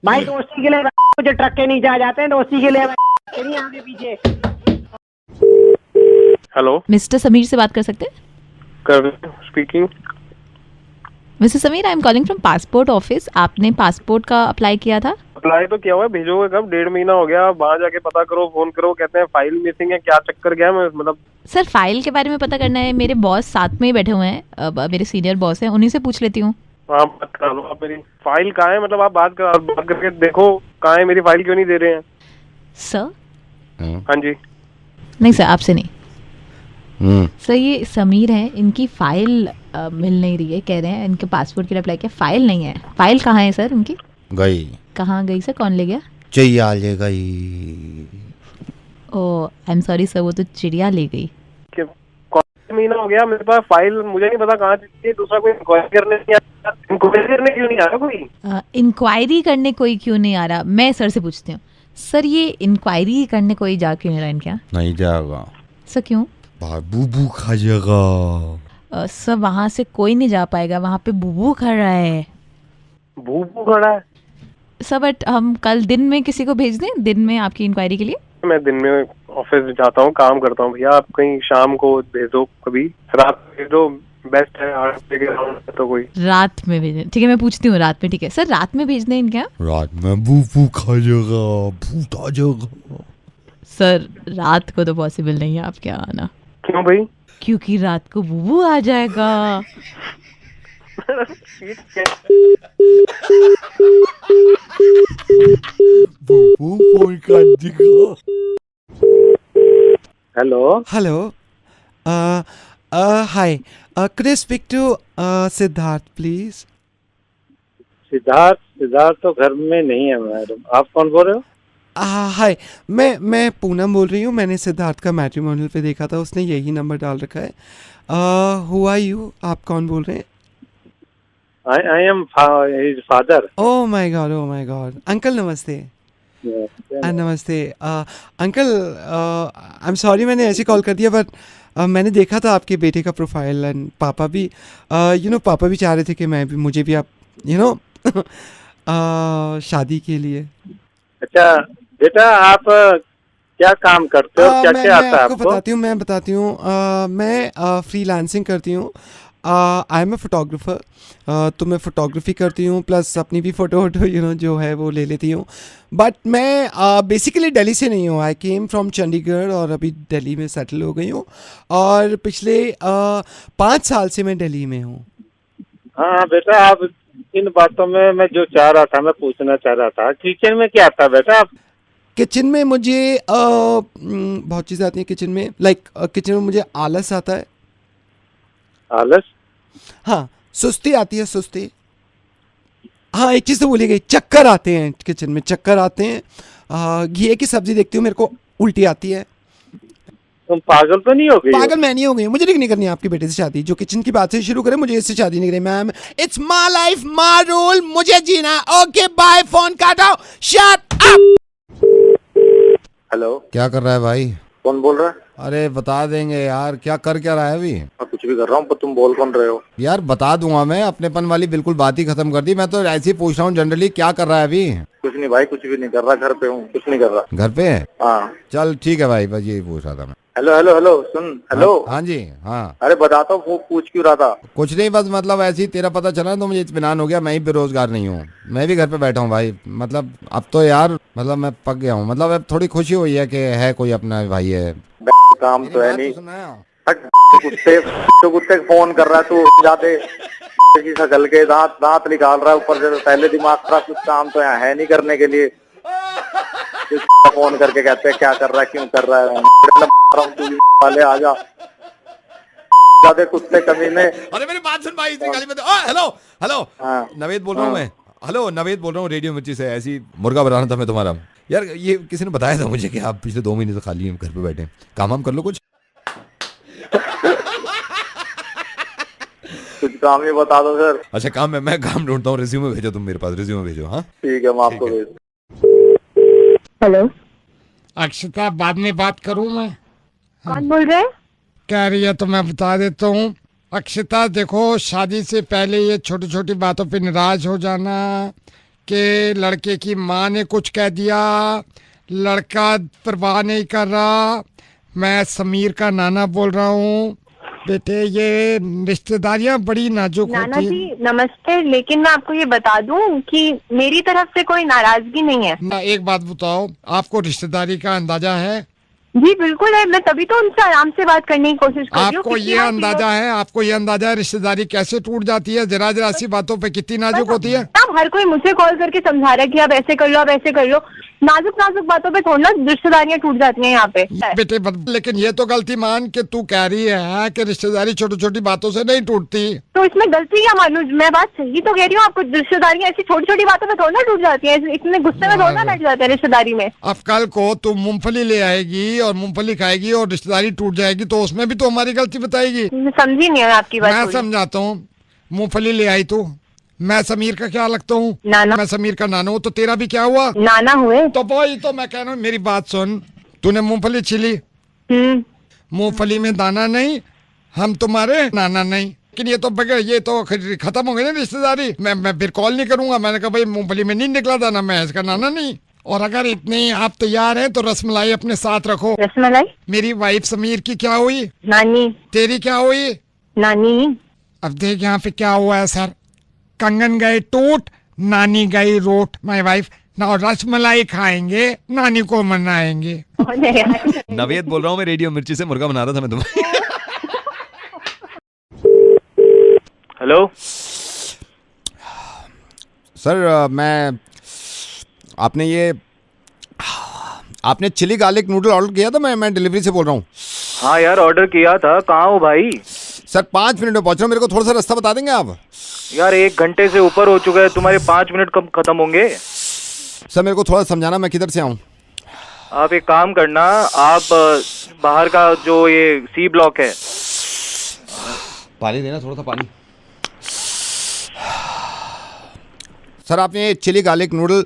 भाई दोस्ती के लिए मुझे ट्रक के नीचे आ जाते हैं, दोस्ती के लिए नहीं आगे पीछे। हेलो मिस्टर समीर से बात कर सकते हैं? कर speaking. Mister Sameer, I am calling from passport office. आपने पासपोर्ट का अप्लाई किया था? अप्लाई तो किया हुआ है, भेजोगे कब? 1.5 महीना हो गया, वहाँ जाके पता करो, फोन करो, कहते हैं फाइल मिसिंग है। क्या चक्कर क्या है? मतलब सर फाइल के बारे में पता करना है। मेरे बॉस साथ में ही बैठे हुए हैं, मेरे सीनियर बॉस हैं, उन्हीं से पूछ लेती हूँ। हाँ बात करा लो आप। मेरी फाइल कहाँ है? मतलब आप बात करके देखो कहाँ है मेरी फाइल, क्यों नहीं दे रहे हैं सर? हाँ जी। नहीं सर, आपसे नहीं सर, ये समीर है, इनकी फाइल मिल नहीं रही है। कह रहे हैं इनके पासपोर्ट के लिए अप्लाई किया, फाइल नहीं है। फाइल कहाँ है सर इनकी? गई। कहाँ गई सर? कौन ले गया? चिड़िया ले गई। ओ आई एम सॉरी सर, वो तो चिड़िया ले गई। कौन महीना हो गया मेरे पास फाइल, मुझे नहीं पता कहाँ थी। दूसरा कोई इंक्वायरी करने नहीं आया? इंक्वायरी करने क्यों नहीं आ रहा कोई? इंक्वायरी करने कोई क्यों नहीं आ रहा? मैं सर से पूछती हूँ। सर ये इंक्वायरी करने कोई जा क्यों नहीं रहा इनके यहाँ? नहीं जाएगा सर क्यों? बूबू खा जाएगा। सर वहाँ से कोई नहीं जा पाएगा, वहाँ पे बूबू खड़ा है। बूबू खड़ा है? सर बट हम कल दिन में किसी को भेज दें, दिन में आपकी इंक्वायरी के लिए? मैं दिन में ऑफिस जाता हूँ, काम करता हूँ भैया। आप कहीं शाम को भेज दो, कभी रात भेज दो, बेस्ट है। 8 बजे के अराउंड तो कोई रात में भेजें? ठीक है, मैं पूछती हूँ रात में। ठीक है सर, रात में भेज दें इनके यहाँ? रात में बूबू खा जाएगा, भूत आ जाएगा। सर रात को तो पॉसिबल नहीं है आपके यहाँ आना। क्यों भाई? क्योंकि रात को बूबू आ जाएगा। बूबू फोन कर देगा। Hello hello, hi, could I speak to Siddharth please? Siddharth तो घर में नहीं है मैडम। आप कौन बोल रहे हो? हाय, मैं पूनम बोल रही हूँ। मैंने सिद्धार्थ का मैट्रिमोनियल पे देखा था, उसने यही नंबर डाल रखा है। Who are you? आप कौन बोल रहे हैं? I am his father. Oh my god. Uncle नमस्ते। नमस्ते अंकल, आई एम सॉरी मैंने ऐसे कॉल कर दिया, बट मैंने देखा था आपके बेटे का प्रोफाइल, एंड पापा भी पापा भी चाह रहे थे कि मुझे भी आप शादी के लिए। अच्छा बेटा, आप क्या काम करते हो? क्या क्या आता है आपको? मैं बताती हूँ। मैं फ्रीलांसिंग करती हूँ। I am a photographer. तो मैं फोटोग्राफी करती हूँ, प्लस अपनी भी फ़ोटो जो है वो ले लेती हूँ। बट मैं बेसिकली दिल्ली से नहीं हूँ। आई केम फ्रॉम चंडीगढ़ और अभी दिल्ली में सेटल हो गई हूँ, और पिछले 5 साल से मैं दिल्ली में हूँ। हाँ बेटा, आप इन बातों में मैं जो चाह रहा था, मैं पूछना चाह रहा था, किचन में क्या आता है बेटा? आप किचन में मुझे बहुत चीज़ें आती हैं किचन में। किचन में मुझे आलस आता है। आलस? हाँ, सुस्ती आती है, सुस्ती। हाँ, एक चीज़ तो भूली गई, चक्कर आते हैं किचन में, चक्कर आते हैं। घी की सब्जी देखती हूँ, मेरे को उल्टी आती है। तुम पागल तो नहीं हो गई? पागल मैं नहीं हो गई। मुझे नहीं करनी आपके बेटे से शादी। जो किचन की बात से शुरू करे, मुझे इससे शादी नहीं करनी ma'am. It's my life, my rule, मुझे जीना। ओके बाय, फोन काटो, शट अप। हेलो, क्या कर रहा है भाई? कौन बोल रहा है? अरे बता देंगे यार, क्या रहा है अभी? मैं कुछ भी कर रहा हूँ, पर तुम बोल कौन रहे हो? यार बता दूंगा मैं, अपनेपन वाली बिल्कुल बात ही खत्म कर दी। मैं तो ऐसे ही पूछ रहा हूँ जनरली, क्या कर रहा है अभी? कुछ नहीं भाई, कुछ भी नहीं कर रहा, घर पे हूँ, कुछ नहीं कर रहा। घर पे है? हाँ। चल ठीक है भाई, बस यही पूछ रहा था मैं। हेलो सुन। हेलो। हाँ जी, हाँ। अरे बताता हूँ, पूछ क्यों रहा था? कुछ नहीं, बस मतलब ऐसे ही तेरा पता चला तो मुझे इत्मीनान हो गया। मैं ही बेरोजगार नहीं हूँ, मैं भी घर पे बैठा हूँ भाई। मतलब अब तो यार, मतलब मैं पक गया हूँ। मतलब अब थोड़ी खुशी हुई है कि है कोई अपना भाई है। काम तो है नहीं। कुत्ते फोन कर रहा है, तू जाते सकल के दांत निकाल रहा है ऊपर से। पहले दिमाग खराब, कुछ काम तो यहाँ है नहीं करने के लिए। फोन करके कहते हैं क्या कर रहा है, क्यों कर रहा है? वाले आ जा, ज्यादा कुत्ते कमीने। अरे मेरी बात सुन भाई, गाली मत। हेलो नवेद बोल रहा हूँ मैं। हेलो नवेद बोल रहा हूँ, रेडियो मिर्ची से। ऐसी मुर्गा बनाना था मैं तुम्हारा। यार ये किसी ने बताया था मुझे कि आप पिछले 2 महीने से खाली हैं, घर पे बैठे हैं, काम कर लो कुछ। कुछ काम ही बता दो सर। अच्छा काम है, मैं काम ढूंढता हूँ। रिज्यूमे भेजो तुम मेरे पास, रिज्यूमे भेजो। हाँ ठीक है, मैं आपको भेज। हेलो अक्षता, बाद में बात करूं मैं? कौन बोल रहे हैं? कह रही है तो मैं बता देता हूँ। अक्षता देखो, शादी से पहले ये छोटी छोटी बातों पे नाराज हो जाना, कि लड़के की माँ ने कुछ कह दिया, लड़का परवाह नहीं कर रहा। मैं समीर का नाना बोल रहा हूँ। बेटे ये रिश्तेदारियां बड़ी नाजुक नाना होती जी नमस्ते, लेकिन मैं आपको ये बता दूं कि मेरी तरफ से कोई नाराजगी नहीं है। हैं। एक बात बताओ, आपको रिश्तेदारी का अंदाजा है? जी बिल्कुल है, मैं तभी तो उनसे आराम से बात करने की कोशिश कर रही हूँ। आपको ये अंदाजा है, आपको ये अंदाजा है रिश्तेदारी कैसे टूट जाती है? जरा जरा सी बातों पे कितनी नाजुक होती है। अब हर कोई मुझे कॉल करके समझा रहा है कि आप ऐसे कर लो, आप ऐसे कर लो। नाजुक नाजुक बातों पे थोड़ा रिश्तेदारियां टूट जाती हैं यहाँ पे। बेटे लेकिन ये तो गलती मान के तू कह रही है कि रिश्तेदारी छोटी छोटी बातों से नहीं टूटती। तो इसमें गलती क्या मानूं? मैं बात सही तो कह रही हूँ आपको। रिश्तेदारियां ऐसी छोटी छोटी बातों पे थोड़ा ना टूट जाती हैं, इतने गुस्से में थोड़ा ना बैठ जाते हैं रिश्तेदारी में। अब कल को तू मूंगफली ले आएगी और मूंगफली खाएगी और रिश्तेदारी टूट जाएगी तो उसमें भी तो हमारी गलती बताएगी। समझी नहीं है आपकी बात। मैं समझाता हूँ। मूंगफली ले आई तू, मैं समीर का क्या लगता हूँ? नाना। मैं समीर का नाना हूँ, तो तेरा भी क्या हुआ? नाना हुए। तो वही तो मैं कह रहा हूँ, मेरी बात सुन। तूने मूंगफली छिली, मूंगफली में दाना नहीं, हम तुम्हारे नाना नहीं। लेकिन ये तो बगैर ये तो खत्म हो गई ना रिश्तेदारी। मैं फिर कॉल नहीं करूंगा। मैंने कहा भाई मूंगफली में नहीं निकला दाना, मैं इसका नाना नहीं। और अगर इतने आप तैयार हैं तो रसमलाई अपने साथ रखो। रसमलाई? मेरी वाइफ समीर की क्या हुई? नानी। तेरी क्या हुई? नानी। अब देख यहाँ पे क्या हुआ है सर। कंगन गए टूट, नानी गई रोट। माय वाइफ ना रसमलाई खाएंगे, नानी को मनाएंगे। नवेद बोल रहा हूँ मैं, रेडियो मिर्ची से मुर्गा बना रहा था मैं तुम्हें। हेलो सर आपने चिली गार्लिक नूडल ऑर्डर किया था। मैं डिलीवरी से बोल रहा हूँ। हाँ यार ऑर्डर किया था। कहाँ हो भाई? सर 5 मिनट में पहुँच रहा हूँ। मेरे को थोड़ा सा रास्ता बता देंगे आप? यार 1 घंटे से ऊपर हो चुका है, तुम्हारे 5 मिनट कब खत्म होंगे? सर मेरे को थोड़ा समझाना, मैं किधर से आऊँ? आप एक काम करना, आप बाहर का जो ये सी ब्लॉक है। पानी देना, थोड़ा सा पानी। सर आपने ये chili garlic noodle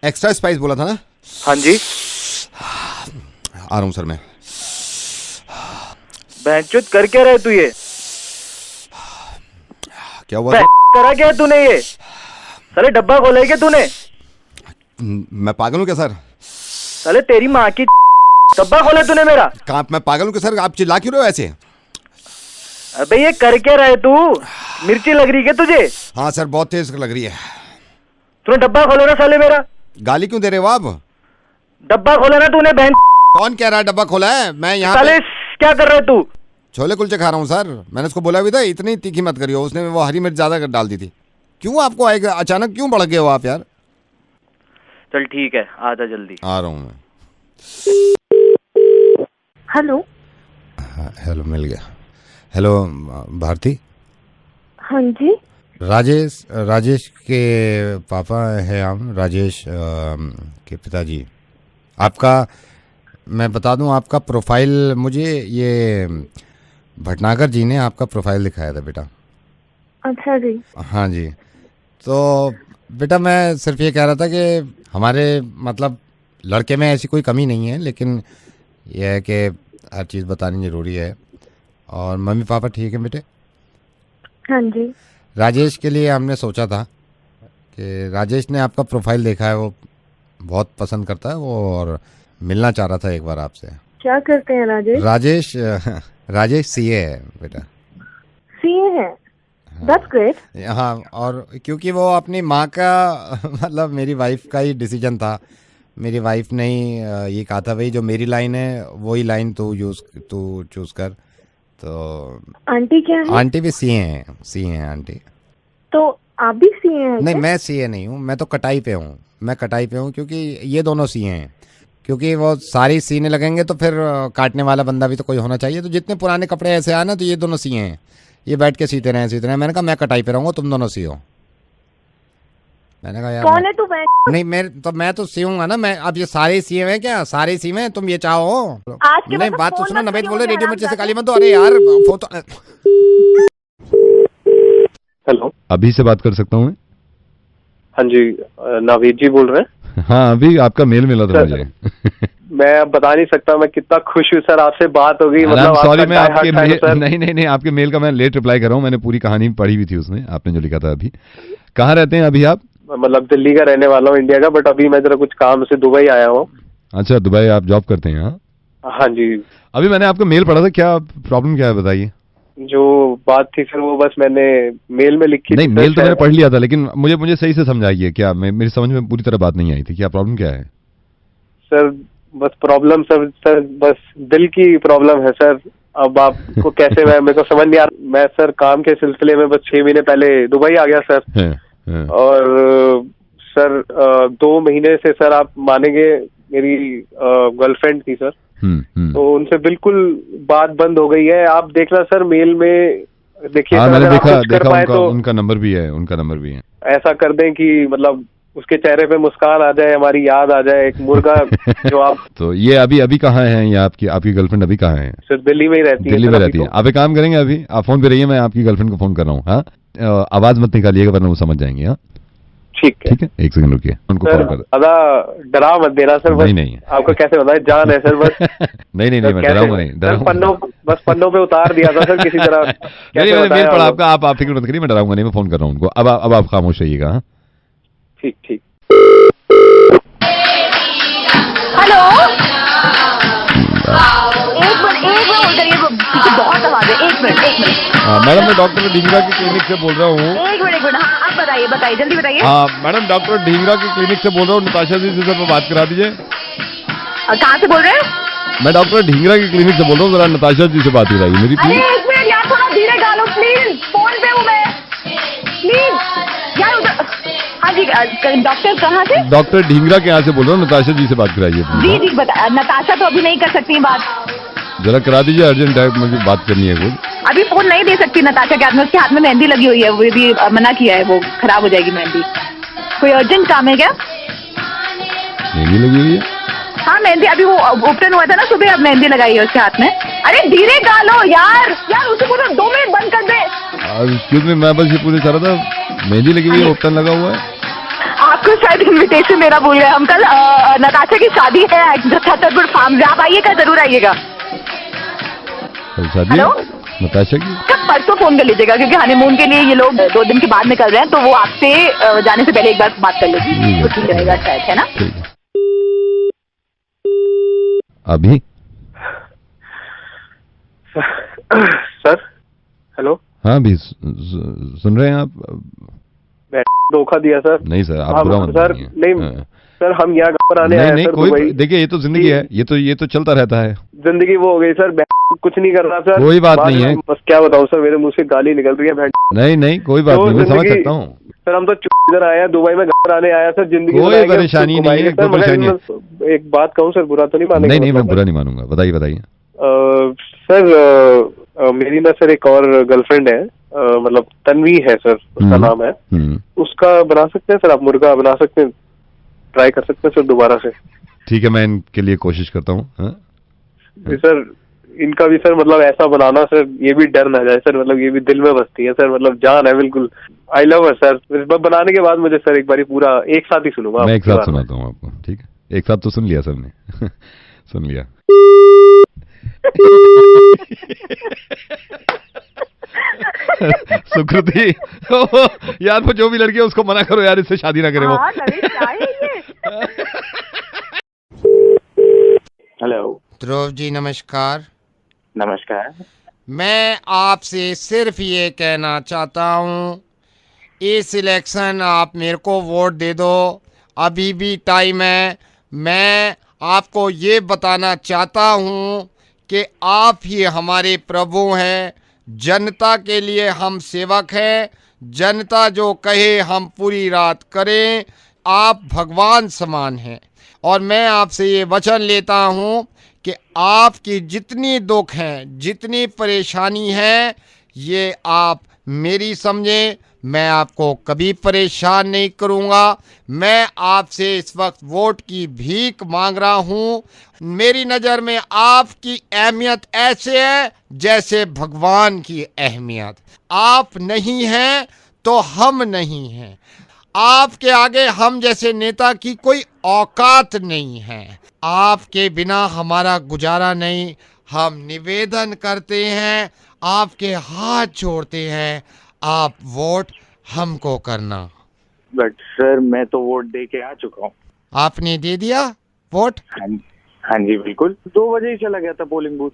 extra spice बोला था ना? हाँ जी। आ रहा हूँ सर मैं। बहनचोद कर क्या रहे तू? ये क्या हुआ? करा क्या तूने? ये साले डब्बा खोला है क्या तूने? मैं पागल हूँ क्या सर? साले तेरी माँ की डब्बा खोला तूने मेरा। कहाँ मैं पागल हूँ क्या सर? आप चिल्ला क्यों रहे हो ऐसे? अबे ये कर क्या रहा है तू? मिर्ची लग रही है क्या तुझे? हाँ सर बहुत तेज लग रही है। तूने डब्बा खोला ना साले मेरा। गाली क्यों दे रहे हो आप? डब्बा खोला ना तूने बहन। कौन कह रहा है डब्बा खोला है? मैं यहाँ साले क्या कर रहा है तू? छोले कुलचे खा रहा हूँ सर। मैंने उसको बोला भी था इतनी तीखी मत करियो, उसने वो हरी मिर्च ज्यादा डाल दी थी। क्यों आपको आएगा अचानक, क्यों बढ़ गए हो आप यार? चल ठीक है, आजा जल्दी। आ रहा हूँ मैं। हेलो। हेलो मिल गया। हेलो भारती। हाँ जी। राजेश के पापा हैं हम, राजेश के पिताजी। आपका मैं बता दूं, आपका प्रोफाइल मुझे ये भटनागर जी ने आपका प्रोफाइल दिखाया था बेटा। अच्छा जी। हाँ जी। तो बेटा मैं सिर्फ ये कह रहा था कि हमारे मतलब लड़के में ऐसी कोई कमी नहीं है, लेकिन यह है कि हर चीज़ बतानी ज़रूरी है। और मम्मी पापा ठीक है बेटे? हाँ जी। राजेश के लिए हमने सोचा था कि राजेश ने आपका प्रोफाइल देखा है, वो बहुत पसंद करता है वो, और मिलना चाह रहा था एक बार आपसे। क्या करते हैं राजेश? राजेश सीए है बेटा। सीए है? That's great. हाँ, और क्योंकि वो अपनी माँ का मतलब मेरी वाइफ का ही डिसीजन था। मेरी वाइफ ने ही ये कहा था भाई जो मेरी लाइन है वही लाइन तू चूज कर। तो आंटी क्या है? आंटी भी सीए हैं आंटी। तो आप भी सीए हैं? नहीं मैं सीए नहीं हूँ, मैं तो कटाई पे हूँ। क्योंकि ये दोनों सीए हैं। क्योंकि वो सारी सीने लगेंगे तो फिर काटने वाला बंदा भी तो कोई होना चाहिए। तो जितने पुराने कपड़े ऐसे आए ना तो ये दोनों सीए हैं, ये बैठ के सीते रहे। मैंने कहा मैं कटाई पे रहूँगा, तुम दोनों सीओ। मैंने कहा यार कौन है तू? नहीं मैं तो सीऊंगा ना। मैं अब ये सारे सीए हैं क्या? सारे सीए हैं, तुम ये चाहो? आज के नहीं बाद बात तो फोन सुनो, मत नवेद करियो, बोले मैं रेडियो आराम मिर्ची से से गाली मत दो। अरे यार फोटो। हेलो, अभी से बात कर सकता हूँ मैं? हाँ जी, नावीद जी बोल रहे हैं? हाँ अभी आपका मेल मिला था मुझे। मैं अब बता नहीं सकता मैं कितना खुश हूँ सर, आपसे बात हो गई। मतलब सॉरी, मैं आपका आपके die hard fan हूं, नहीं आपके मेल का मैं लेट रिप्लाई कर रहा हूँ। मैंने पूरी कहानी पढ़ी हुई थी उसमें, आपने जो लिखा था। अभी कहाँ रहते हैं अभी आप? मतलब दिल्ली का रहने वाला हूँ, इंडिया का, बट अभी मैं जरा कुछ काम से दुबई आया हूँ। अच्छा, दुबई आप जॉब करते हैं? हाँ हाँ जी। अभी मैंने आपका मेल पढ़ा था, क्या प्रॉब्लम क्या है बताइए? जो बात थी सर वो बस मैंने मेल में लिखी नहीं, थी। मेल तो मैंने पढ़ लिया था, लेकिन मुझे सही से समझाइए, क्या मेरी समझ में पूरी तरह बात नहीं आई थी, क्या प्रॉब्लम क्या है? सर बस प्रॉब्लम सर बस दिल की प्रॉब्लम है सर। अब आपको कैसे मेरे को समझ नहीं आ रहा। मैं सर काम के सिलसिले में बस 6 महीने पहले दुबई आ गया सर। है। और सर 2 महीने से सर आप मानेंगे मेरी गर्लफ्रेंड थी सर। तो उनसे बिल्कुल बात बंद हो गई है। आप देखना सर मेल में देखिए। हाँ, मैंने देखा उनका नंबर भी है। ऐसा कर दें कि मतलब उसके चेहरे पे मुस्कान आ जाए, हमारी याद आ जाए। एक मुर्गा जो आप तो ये अभी कहाँ है? ये आपकी गर्लफ्रेंड अभी कहाँ है? सर दिल्ली में ही रहती है। दिल्ली में रहती है। आप एक काम करेंगे, अभी आप फोन पे रहिए, मैं आपकी गर्लफ्रेंड को फोन कर रहा हूँ। हाँ, आवाज मत निकालिएगा वरना वो समझ जाएंगे। हाँ ठीक है, एक सेकंड रुकिए, उनको सर। कॉल कर। ज्यादा डरा मत देना सर। नहीं आपको कैसे बताए, जान है सर बस। नहीं मैं डराऊंगा नहीं। बस पन्नों पे उतार दिया था सर किसी तरह। नहीं, मैंने मेल पढ़ा आपका, आप फिक्र मत करिए, मैं डराऊंगा नहीं, मैं फोन कर रहा हूँ उनको। अब आप खामोश रहिएगा। ठीक। हेलो, एक मिनट होल्ड करिए, पीछे बहुत आवाज है। एक मिनट। मैडम, मैं डॉक्टर ढींगरा की क्लिनिक से बोल रहा हूँ। एक मिनट। हाँ, आप बताइए, जल्दी बताइए। हाँ मैडम, डॉक्टर ढींगरा की क्लिनिक से बोल रहा हूँ, नताशा जी से सर बात करा दीजिए। कहाँ से बोल रहे हैं? मैं डॉक्टर ढींगरा की क्लिनिक से बोल रहा हूँ, जरा नताशा जी से बात कराइए मेरी अरे प्लीज। एक मिनट यार, थोड़ा धीरे गा लो प्लीज, फोन पे हूँ मैं। प्लीज यार उधर। हाँ जी, डॉक्टर कहाँ से? डॉक्टर ढींगरा के यहाँ से बोल रहा हूँ, नताशा जी से बात कराइए प्लीज। जी बता। नताशा तो अभी नहीं कर सकती बात। जरा करा दीजिए, अर्जेंट है, मुझे बात करनी है कुछ। अभी फोन नहीं दे सकती नताशा के हाथ में, उसके हाथ में मेहंदी लगी हुई है, वो भी मना किया है, वो खराब हो जाएगी मेहंदी। कोई अर्जेंट काम है क्या? मेहंदी लगी हुई है? हाँ, मेहंदी अभी वो ओपन हुआ था ना सुबह, अब मेहंदी लगाई है उसके हाथ में। अरे धीरे गा लो यार उसे बोलो 2 मिनट बंद कर दे। एक्सक्यूज मी, मैं बस ये पूछना चाह रहा था, मेहंदी लगी हुई है, ओपन लगा हुआ है? आपको शायद इनविटेशन देना भूल गए हम। कल नताशा की शादी है छतरपुर फार्म, आप आइएगा, जरूर आइएगा। शादी नताशा की? कब? परसों फोन कर लीजिएगा, क्योंकि हनीमून के लिए ये लोग 2 दिन के बाद निकल रहे हैं, तो वो आपसे जाने से पहले एक बार बात कर लेगी, तो ठीक रहेगा शायद, है ना? अभी सर हेलो। हाँ भी सुन रहे हैं आप? धोखा दिया सर। नहीं सर, आप बुरा मत सर। नहीं सर, हम यहाँ घर आने आए नहीं, कोई देखिए, ये तो जिंदगी है, ये तो चलता रहता है। जिंदगी वो हो गई सर, कुछ नहीं कर रहा सर। कोई बात नहीं है, बस क्या बताऊँ सर, मेरे मुंह से गाली निकल रही है। नहीं कोई बात नहीं, मैं समझ सकता हूँ सर। हम तो इधर आए हैं, दुबई में घर आने आया सर। जिंदगी कोई परेशानी नहीं है, कोई परेशानी है। एक बात कहूँ सर, बुरा तो नहीं मानेंगे? नहीं, मैं बुरा नहीं मानूंगा, बताइए। सर मेरी ना सर एक और गर्लफ्रेंड है, मतलब तन्वी है सर, उसका नाम है। उसका बना सकते हैं सर आप? मुर्गा बना सकते हैं, ट्राई कर सकते हैं सर दोबारा से? ठीक है, मैं इनके लिए कोशिश करता हूँ। सर इनका भी सर मतलब ऐसा बनाना सर, ये भी डर ना जाए सर, मतलब ये भी दिल में बसती है सर, मतलब जान है बिल्कुल। I love her sir. बनाने के बाद मुझे सर एक बार पूरा एक साथ ही सुनूंगा। मैं एक साथ सुनाता हूँ आपको, ठीक है? एक साथ तो सुन लिया सर ने। सुन लिया। सुकृति यार, वो जो भी लड़की है उसको मना करो यार, इससे शादी ना करे वो। हेलो ध्रुव जी, नमस्कार। नमस्कार। मैं आपसे सिर्फ ये कहना चाहता हूँ, इस इलेक्शन आप मेरे को वोट दे दो, अभी भी टाइम है। मैं आपको ये बताना चाहता हूँ कि आप ही हमारे प्रभु हैं, जनता के लिए हम सेवक हैं, जनता जो कहे हम पूरी रात करें। आप भगवान समान हैं और मैं आपसे ये वचन लेता हूँ कि आपकी जितनी दुख हैं, जितनी परेशानी है, ये आप मेरी समझें। मैं आपको कभी परेशान नहीं करूँगा। मैं आपसे इस वक्त वोट की भीख मांग रहा हूँ। मेरी नज़र में आपकी अहमियत ऐसे है जैसे भगवान की अहमियत। आप नहीं हैं तो हम नहीं हैं। आपके आगे हम जैसे नेता की कोई औकात नहीं है। आपके बिना हमारा गुजारा नहीं। हम निवेदन करते हैं, आपके हाथ जोड़ते हैं, आप वोट हमको करना। बट सर मैं तो वोट दे के आ चुका हूँ। आपने दे दिया वोट? हाँ जी बिल्कुल, 2 बजे ही चला गया था पोलिंग बूथ।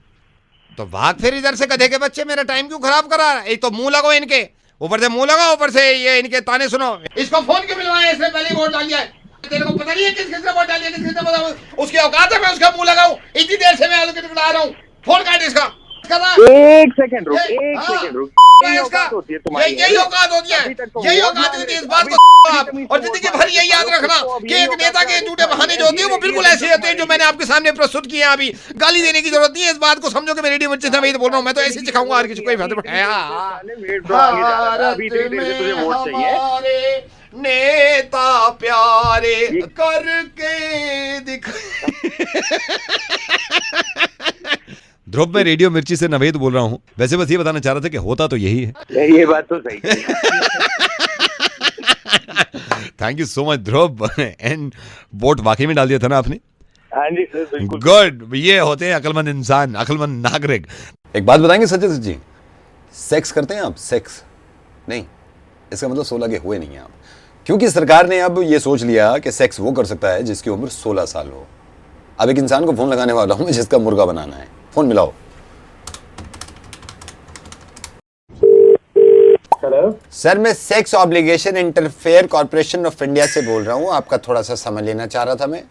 तो भाग फिर इधर से, गधे के बच्चे, मेरा टाइम क्यों खराब करा? एक तो मुंह लगाओ इनके, ऊपर से मुंह लगाओ, ऊपर से ये इनके ताने सुनो। इसको फोन क्यों मिलवाया? इसने पहले वोट डाल दिया है। तेरे को पता नहीं है किस किसने वोट डाल दिया, किस किसने पता? उसकी औकात है मैं उसका मुंह लगाऊं? इतनी देर से मैं आलू के टुकड़ा रहा हूँ। फोन काट इसका। एक सेकंड रुक, यही औकात होती है तुम्हारी, यही औकात होती है, यही औकात होती है। इस बात को आप और जिंदगी भर यही याद रखना कि एक नेता के झूठे बहाने जो होते हैं वो बिल्कुल ऐसे होते हैं जो मैंने आपके सामने प्रस्तुत किए। अभी गाली देने की जरूरत नहीं है, इस बात को समझो कि मैं रेडियो मंच से मैं बोल रहा हूँ। मैं तो ऐसे ही सिखाऊंगा हर किसी को। नेता प्यारे करके दिख। ध्रुव, मैं रेडियो मिर्ची से नवेद बोल रहा हूँ। वैसे बस ये बताना चाह रहा था कि होता तो यही है। ये बात तो सही है। Thank you so much Dhruv. And vote वाकई में डाल दिया था ना आपने? हाँ जी सर बिल्कुल। गुड, ये होते हैं अक्लमंद इंसान, अक्लमंद नागरिक। एक बात बताएंगे सच्चे सच्ची, सेक्स करते हैं आप? सेक्स नहीं, इसका मतलब 16 के हुए नहीं हैं आप, क्योंकि सरकार ने अब ये सोच लिया कि सेक्स वो कर सकता है जिसकी उम्र 16 साल हो। अब एक इंसान को फोन लगाने वाला हूं जिसका मुर्गा बनाना है। फोन मिलाओ। हेलो सर, मैं sex obligation interfere corporation of India से बोल रहा हूँ। आपका थोड़ा सा समय लेना चाह रहा था मैं।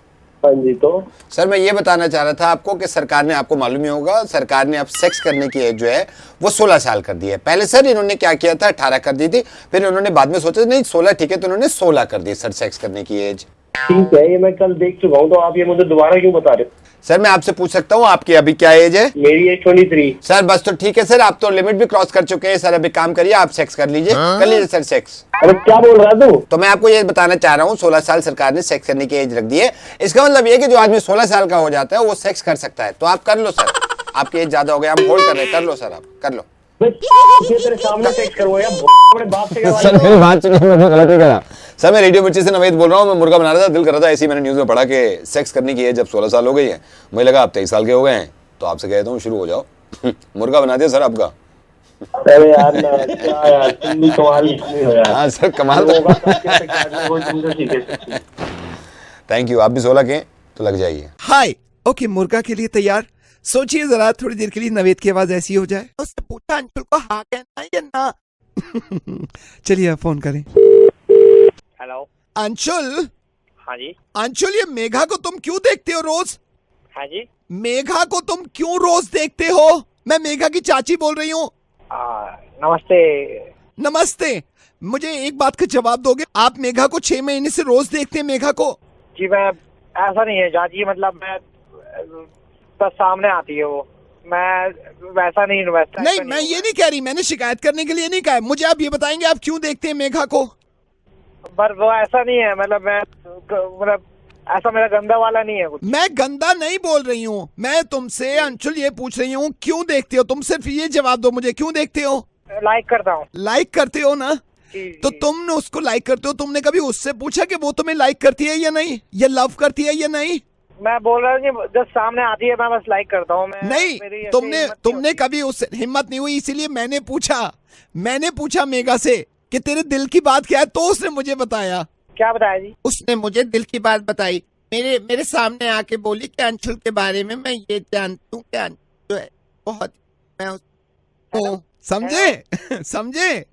हाँ जी, तो सर मैं ये बताना चाह रहा था आपको कि सरकार ने, आपको मालूम ही होगा, सरकार ने अब सेक्स करने की एज जो है वो 16 साल कर दी है। पहले सर इन्होंने क्या किया था, 18 कर दी थी, फिर इन्होंने बाद में सोचा नहीं 16 ठीक है, तो इन्होंने 16 कर दी सर सेक्स करने की एज। ठीक है, ये मैं कल देख चुका हूँ, तो आप ये मुझे दोबारा क्यों बता रहे हो? सर मैं आपसे पूछ सकता हूँ आपकी अभी क्या एज है? मेरी एज 23। सर बस तो ठीक है सर, आप तो लिमिट भी क्रॉस कर चुके हैं सर। अभी काम करिए, आप सेक्स कर लीजिए, कर लीजिए सर सेक्स। अरे क्या बोल रहा है तू? तो मैं आपको ये बताना चाह रहा हूँ 16 साल सरकार ने सेक्स करने की एज रख दी है। इसका मतलब ये कि जो आदमी 16 साल का हो जाता है वो सेक्स कर सकता है। तो आप कर लो सर, आपकी एज ज्यादा हो गया, हम होल्ड कर रहे हैं, कर लो सर, आप कर लो। तेरे सामने सेक्स करवाया अपने बाप से। सर मेरी बात सुनो, मैं गलत ही करा। सर मैं रेडियो मिर्ची से नवेद बोल रहा हूँ। मैं मुर्गा बना रहा था, दिल कर रहा था, ऐसे ही मैंने न्यूज़ में पढ़ा कि सेक्स करने की एज जब 16 साल हो गई है, मुझे लगा आप 23 साल के हो गए हैं, तो आपसे कहता हूँ शुरू हो जाओ। मुर्गा बना दिया सर आपका। अरे यार ना, क्या यार, तुम भी कमाल ही हो यार। हाँ सर कमाल थैंक यू। आप भी 16 के तो लग जाइए। हाय, ओके, मुर्गा के लिए तैयार। सोचिए जरा थोड़ी देर के लिए नवेद की आवाज ऐसी हो जाए। उसने पूछा अंशुल को हाँ कहना है या ना। चलिए आप फोन करें। हेलो अंशुल। हाँ जी। अंशुल, ये मेघा को तुम क्यों देखते हो रोज? हाँ जी। मेघा को तुम क्यों रोज देखते हो? मैं मेघा की चाची बोल रही हूँ। नमस्ते। नमस्ते। मुझे एक बात का जवाब दोगे? आप मेघा को 6 महीने से रोज देखते हैं मेघा को? जी मैं, ऐसा नहीं है चाची, मतलब मैं बस सामने आती है वो, मैं वैसा नहीं। नहीं, मैं ये नहीं कह रही, मैंने शिकायत करने के लिए नहीं कहा। मुझे आप ये बताएंगे आप क्यों देखते हैं मेघा को? पर वो ऐसा नहीं है, मतलब मैं, मतलब ऐसा मेरा गंदा वाला नहीं है कुछ। मैं गंदा नहीं बोल रही हूँ, मैं तुमसे अंशुल ये पूछ रही हूँ क्यों देखते हो? तुम सिर्फ ये जवाब दो मुझे, क्यों देखते हो? लाइक करता हूँ। लाइक करते हो ना? तो तुमने उसको लाइक करते हो, तुमने कभी उससे पूछा कि वो तुम्हें लाइक करती है या नहीं, या लव करती है या नहीं? मैं बोल रहा हूँ कि जब सामने आती है मैं बस लाइक करता हूँ। नहीं, तुमने कभी उससे हिम्मत नहीं हुई, इसीलिए मैंने पूछा मेघा से कि तेरे दिल की बात क्या है, तो उसने मुझे बताया। क्या बताया जी? उसने मुझे दिल की बात बताई, मेरे सामने आके बोली कि अंशुल के बारे में मैं ये जानती हूँ कि अंशुल है बहुत, मैं उसको समझे?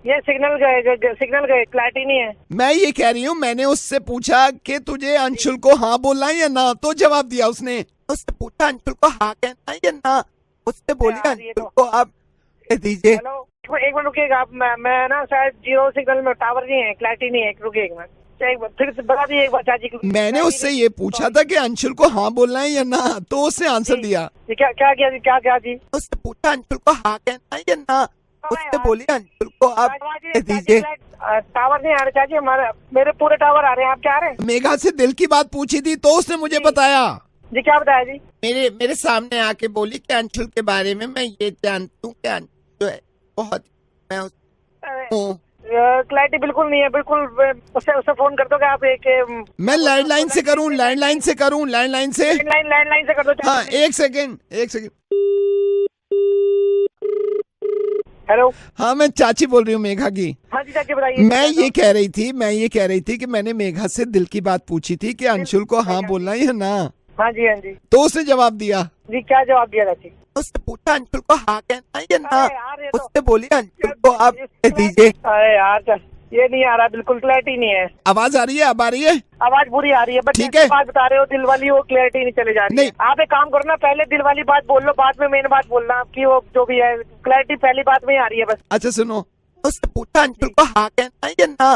ये सिग्नल गए, क्लैरिटी नहीं है। मैं ये कह रही हूँ, मैंने उससे पूछा कि तुझे अंशुल को हाँ बोलना है या ना, तो जवाब दिया उसने पूछा अंशुल को हाँ कहना है या ना, उससे बोली अंशुल को आप दीजिए। हेलो, एक मिनट रुकिएगा आप। मैं ना शायद 0 सिग्नल में, टावर नहीं है, क्लैरिटी नहीं है, रुकिए एक मिनट। फिर से बता दीजिए एक बार चाची को। मैंने उससे ये पूछा था कि अंशुल को हाँ बोलना है या ना, तो उसने आंसर दिया। क्या किया जी? क्या जी? उससे पूछा अंशुल को हाँ कहना है या ना, उससे बोली अंशुल को आप दीजिए। टावर नहीं आ रहे चाची, मेरे पूरे टावर आ रहे हैं, आप क्या आ रहे हैं? मेघा से दिल की बात पूछी थी, तो उसने मुझे बताया। जी क्या बताया जी? मेरे सामने आके बोली कि अंशुल के बारे में मैं ये जानती हूँ कि अंशुल है बहुत, मैं क्लैरिटी बिल्कुल नहीं है, बिल्कुल। उससे फोन कर दोगे आप? मैं लैंडलाइन से करूँ? लैंडलाइन से कर दो। हाँ, एक सेकेंड। हेलो। हाँ मैं चाची बोल रही हूँ मेघा की। हाँ जी चाची बताइए। मैं ये कह रही थी कि मैंने मेघा से दिल की बात पूछी थी कि अंशुल को हाँ बोलना है या ना। हाँ जी हाँ जी। तो उसने जवाब दिया। जी क्या जवाब दिया चाची? उसने पूछा अंशुल को हाँ कहना है या ना। यार उसने बोली अंशुल को आप कह दीजिए। अरे यार ये नहीं आ रहा, बिल्कुल क्लैरिटी नहीं है। आवाज आ रही है? अब आ रही है? आवाज बुरी आ रही है, बट ठीक है। बात बता रहे हो दिल वाली, वो क्लैरिटी नहीं चले जा रही है। आप एक काम करो ना, पहले दिल वाली बात बोल लो, बाद में मेन बात बोलना आपकी, वो जो भी है क्लैरिटी पहली बात में ही आ रही है बस। अच्छा सुनो, उसने पूछा अंशुल को हाँ कहना है या ना।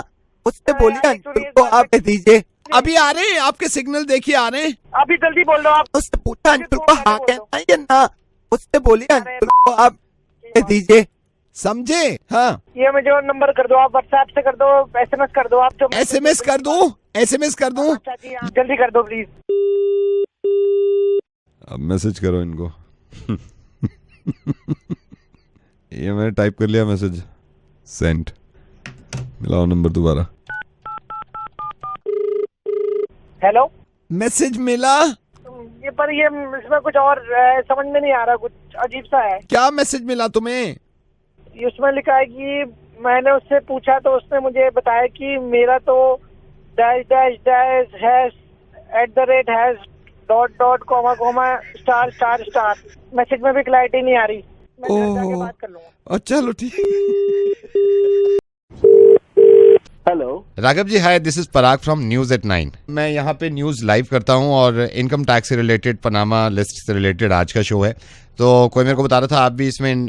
उसने बोली अंशुल को आप कह दीजिए। अभी आ रहे हैं आपके सिग्नल, देखिए आ रहे हैं। अभी जल्दी बोल दो आप। उसने पूछा अंशुल को हाँ कहना है या ना। उसने बोली अंशुल को आप कह दीजिए। समझे? हाँ ये मुझे नंबर कर दो आप, व्हाट्सएप से कर दो, SMS कर दो आप। जो SMS कर दूं? SMS कर दूं? अच्छा जी जल्दी कर दो प्लीज। अब मैसेज करो इनको। ये मैंने टाइप कर लिया मैसेज, सेंड। मिलाओ नंबर दोबारा। हेलो। मैसेज मिला? ये पर ये इसमें कुछ और समझ में नहीं आ रहा, कुछ अजीब सा है। क्या मैसेज मिला तुम्हें? उसमें लिखा है कि मैंने उससे पूछा तो उसने मुझे बताया कि मेरा तो dash dash dash hash @ hash dot comma star star star. Message में भी क्लैरिटी नहीं आ रही। मैं घर जाके बात कर लूंगा। चलो ठीक। Hello Raghav ji, hi, this is Parag from news at 9। मैं यहाँ पे न्यूज लाइव करता हूँ और इनकम टैक्स से रिलेटेड, पनामा लिस्ट से रिलेटेड आज का शो है। तो कोई मेरे को बता रहा था आप भी इसमें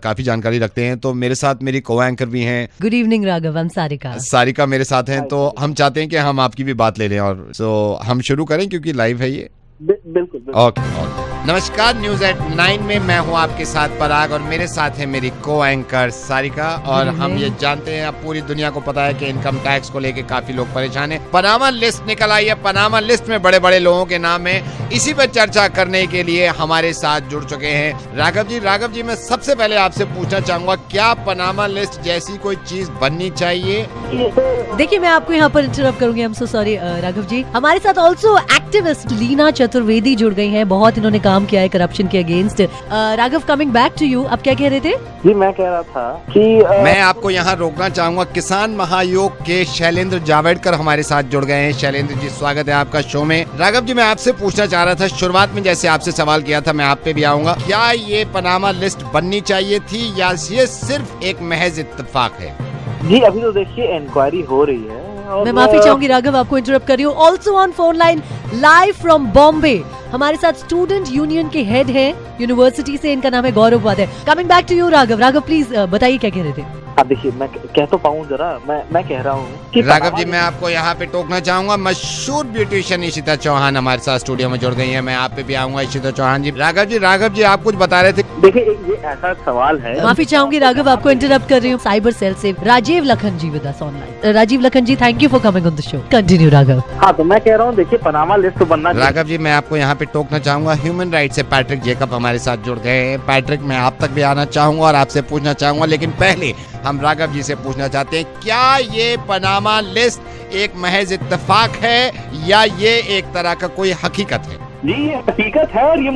काफी जानकारी रखते हैं, तो मेरे साथ मेरी को एंकर भी हैं। गुड इवनिंग राघव, हम सारिका मेरे साथ हैं। तो हम चाहते हैं कि हम आपकी भी बात ले लें, और तो हम शुरू करें क्योंकि लाइव है ये। बिल्कुल। ओके। नमस्कार, न्यूज एट 9 में मैं हूँ आपके साथ पराग और मेरे साथ है मेरी को एंकर सारिका। और हम ये जानते हैं, अब पूरी दुनिया को पता है कि इनकम टैक्स को लेके काफी लोग परेशान हैं। पनामा लिस्ट निकल आई है, पनामा लिस्ट में बड़े बड़े लोगों के नाम है। इसी पर चर्चा करने के लिए हमारे साथ जुड़ चुके हैं राघव जी, मैं सबसे पहले आपसे पूछना चाहूंगा, क्या पनामा लिस्ट जैसी कोई चीज बननी चाहिए? देखिए मैं आपको यहाँ पर इंटरप्ट करूंगी, I am so sorry Raghav ji. हमारे साथ ऑल्सो एक्टिविस्ट लीना चतुर्वेदी जुड़ गई हैं, बहुत इन्होंने काम किया है करप्शन के against. Raghav, coming back to you, आप क्या कह रहे थे? जी मैं कह रहा था कि मैं आपको यहाँ रोकना चाहूंगा। किसान महायोग के शैलेंद्र जावड़कर हमारे साथ जुड़ गए हैं। शैलेंद्र जी, स्वागत है आपका शो में। राघव जी, मैं आपसे पूछना चाह रहा था, शुरुआत में जैसे आपसे सवाल किया था, मैं आप पे भी आऊंगा, क्या ये पनामा लिस्ट बननी चाहिए थी या ये सिर्फ एक महज इत्तेफाक है? जी अभी तो देखिए इंक्वायरी हो रही है। मैं माफी चाहूंगी राघव, आपको इंटरप्ट कर रही हूँ। Also on phone line live from Bombay हमारे साथ स्टूडेंट यूनियन के हेड हैं यूनिवर्सिटी से, इनका नाम है Gaurav Upadhyay. Coming back to you Raghav please बताइए क्या कह रहे थे? देखिए मैं कह तो पाऊँ जरा, मैं कह रहा हूँ कि राघव जी, मैं आपको यहाँ पे टोकना चाहूंगा। मशहूर ब्यूटिशियन इशिता चौहान हमारे साथ स्टूडियो में जुड़ गई है। मैं आप पे भी आऊंगा, इशिता चौहान जी। राघव जी आप कुछ बता रहे थे। देखिए ये ऐसा सवाल है। माफी चाहूंगी राघव, आपको इंटरप्ट कर रही हूँ। साइबर सेल से Rajiv Lakhan ji with us online. Rajiv Lakhan ji, thank you for coming on the show. Continue Raghav. हाँ तो मैं कह रहा हूँ, देखिए पनामा लिस्ट तो बनना। राघव जी, मैं आपको यहाँ पे टोकना चाहूंगा। ह्यूमन राइट से पैट्रिक जेकब हमारे साथ जुड़ गए हैं। पैट्रिक, मैं आप तक भी आना चाहूंगा और आपसे पूछना चाहूंगा, लेकिन पहले हम राघव जी से पूछना चाहते हैं, क्या ये पनामा लिस्ट एक महज इत्तेफाक है या ये एक तरह का कोई हकीकत है? जी ये हकीकत है और ये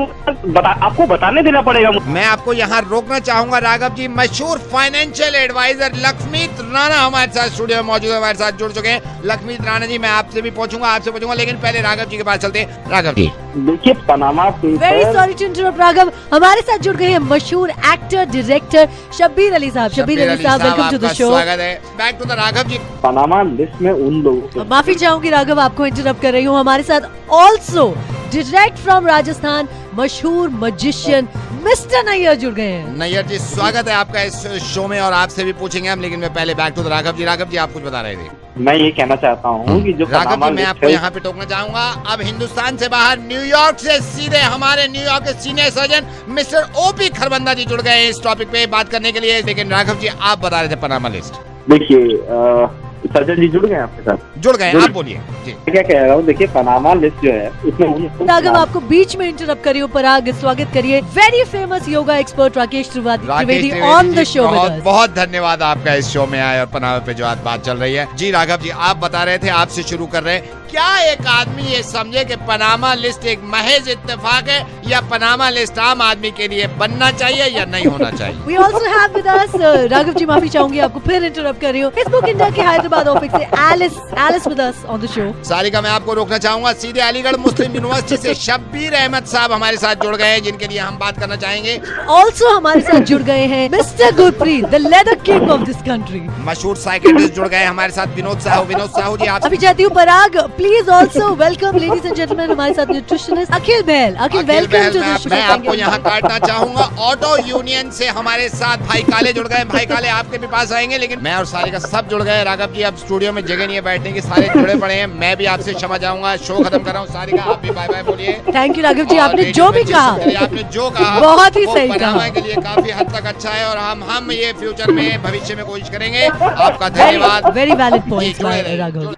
आपको बताने देना पड़ेगा। मैं आपको यहाँ रोकना चाहूंगा राघव जी। मशहूर फाइनेंशियल एडवाइजर लक्ष्मीत राणा हमारे साथ स्टूडियो में मौजूद है, हमारे साथ जुड़ चुके हैं। लक्ष्मीत राणा जी, मैं आपसे भी पूछूंगा, लेकिन पहले राघव जी के पास चलते हैं। राघव जी, देखिए Panama very sorry to interrupt Raghav, हमारे साथ जुड़ गए हैं मशहूर एक्टर डायरेक्टर शब्बीर अली साहब। शब्बीर अली साहब, वेलकम टू द शो। स्वागत है। Back to the Raghav ji. Panama list में उन लोगों, माफी चाहूंगी राघव, आपको इंटरप्ट कर रही हूँ। हमारे साथ ऑल्सो डायरेक्ट फ्रॉम राजस्थान मशहूर मजिशियन मिस्टर नैयर जुड़ गए हैं। नैयर जी, स्वागत है आपका इस शो में और आपसे भी पूछेंगे हम, लेकिन मैं पहले बैक टू द राघव जी। राघव जी, आप कुछ बता रहे थे। मैं ये कहना चाहता हूँ कि जो राघव जी, मैं आपको यहाँ पे टोकना चाहूंगा। अब हिंदुस्तान से बाहर न्यूयॉर्क से सीधे हमारे न्यूयॉर्क के senior surgeon mister OP Kharbanda ji जुड़ गए इस टॉपिक पे बात करने के लिए। लेकिन राघव जी, आप बता रहे थे पनामा लिस्ट। देखिए सर्जन जी जुड़ गए आपके साथ? जुड़ गए, आप बोलिए जी। क्या कह रहा हूँ, देखिए पनामा लिस्ट जो है उसमें राघव, आपको बीच में इंटरप्ट करी हूँ। पराग, स्वागत करिए very famous yoga expert Rakesh Trivedi on the show. बहुत धन्यवाद आपका इस शो में आए और पनामा पे जो आज बात चल रही है। जी राघव जी, आप बता रहे थे, आपसे शुरू कर रहे हैं, क्या एक आदमी ये समझे कि पनामा लिस्ट एक महज इत्तेफाक है या पनामा लिस्ट आम आदमी के लिए बनना चाहिए या नहीं होना चाहिए? We also have with us Raghav ji, माफी चाहूंगी आपको फिर इंटरप्ट कर रही हूँ, फेसबुक इंडिया के हैदराबाद ऑफिस से Alice with us on the show. Sarika, मैं आपको रोकना चाहूंगा, सीधे अलीगढ़ मुस्लिम यूनिवर्सिटी से शब्बीर अहमद साहब हमारे साथ जुड़ गए हैं, जिनके लिए हम बात करना चाहेंगे। Also हमारे साथ जुड़ गए हैं mister Gurpreet, the leather king of this country. मशहूर साइकियाट्रिस्ट जुड़ गए हमारे साथ, विनोद साहू जी। आप अभी चाहती हूँ Parag, please also welcome ladies and gentleman, हमारे साथ nutritionist Akhil Bahl. Akhil welcome to the show. मैं आपको यहाँ काटना चाहूंगा। ऑटो यूनियन से हमारे साथ भाई काले जुड़ गए। भाई काले आपके भी पास आएंगे, लेकिन मैं और सारिका सब जुड़ गए। राघव जी, अब स्टूडियो में जगह नहीं है बैठने की, सारे जुड़े पड़े हैं। मैं भी आपसे क्षमा चाहूंगा, शो खत्म कर रहा हूँ। सारिका, आप भी बाय बाय बोलिए। थैंक यू राघव जी, आपने जो भी कहा, आपने जो कहा बहुत ही सही कहा, के लिए काफी हद तक अच्छा है, और हम ये फ्यूचर में भविष्य में कोशिश करेंगे। आपका धन्यवाद। Very valid points by Raghav.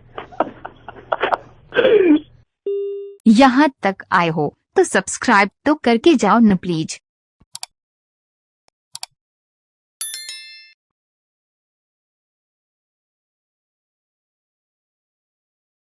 यहाँ तक आए हो तो सब्सक्राइब तो करके जाओ न प्लीज।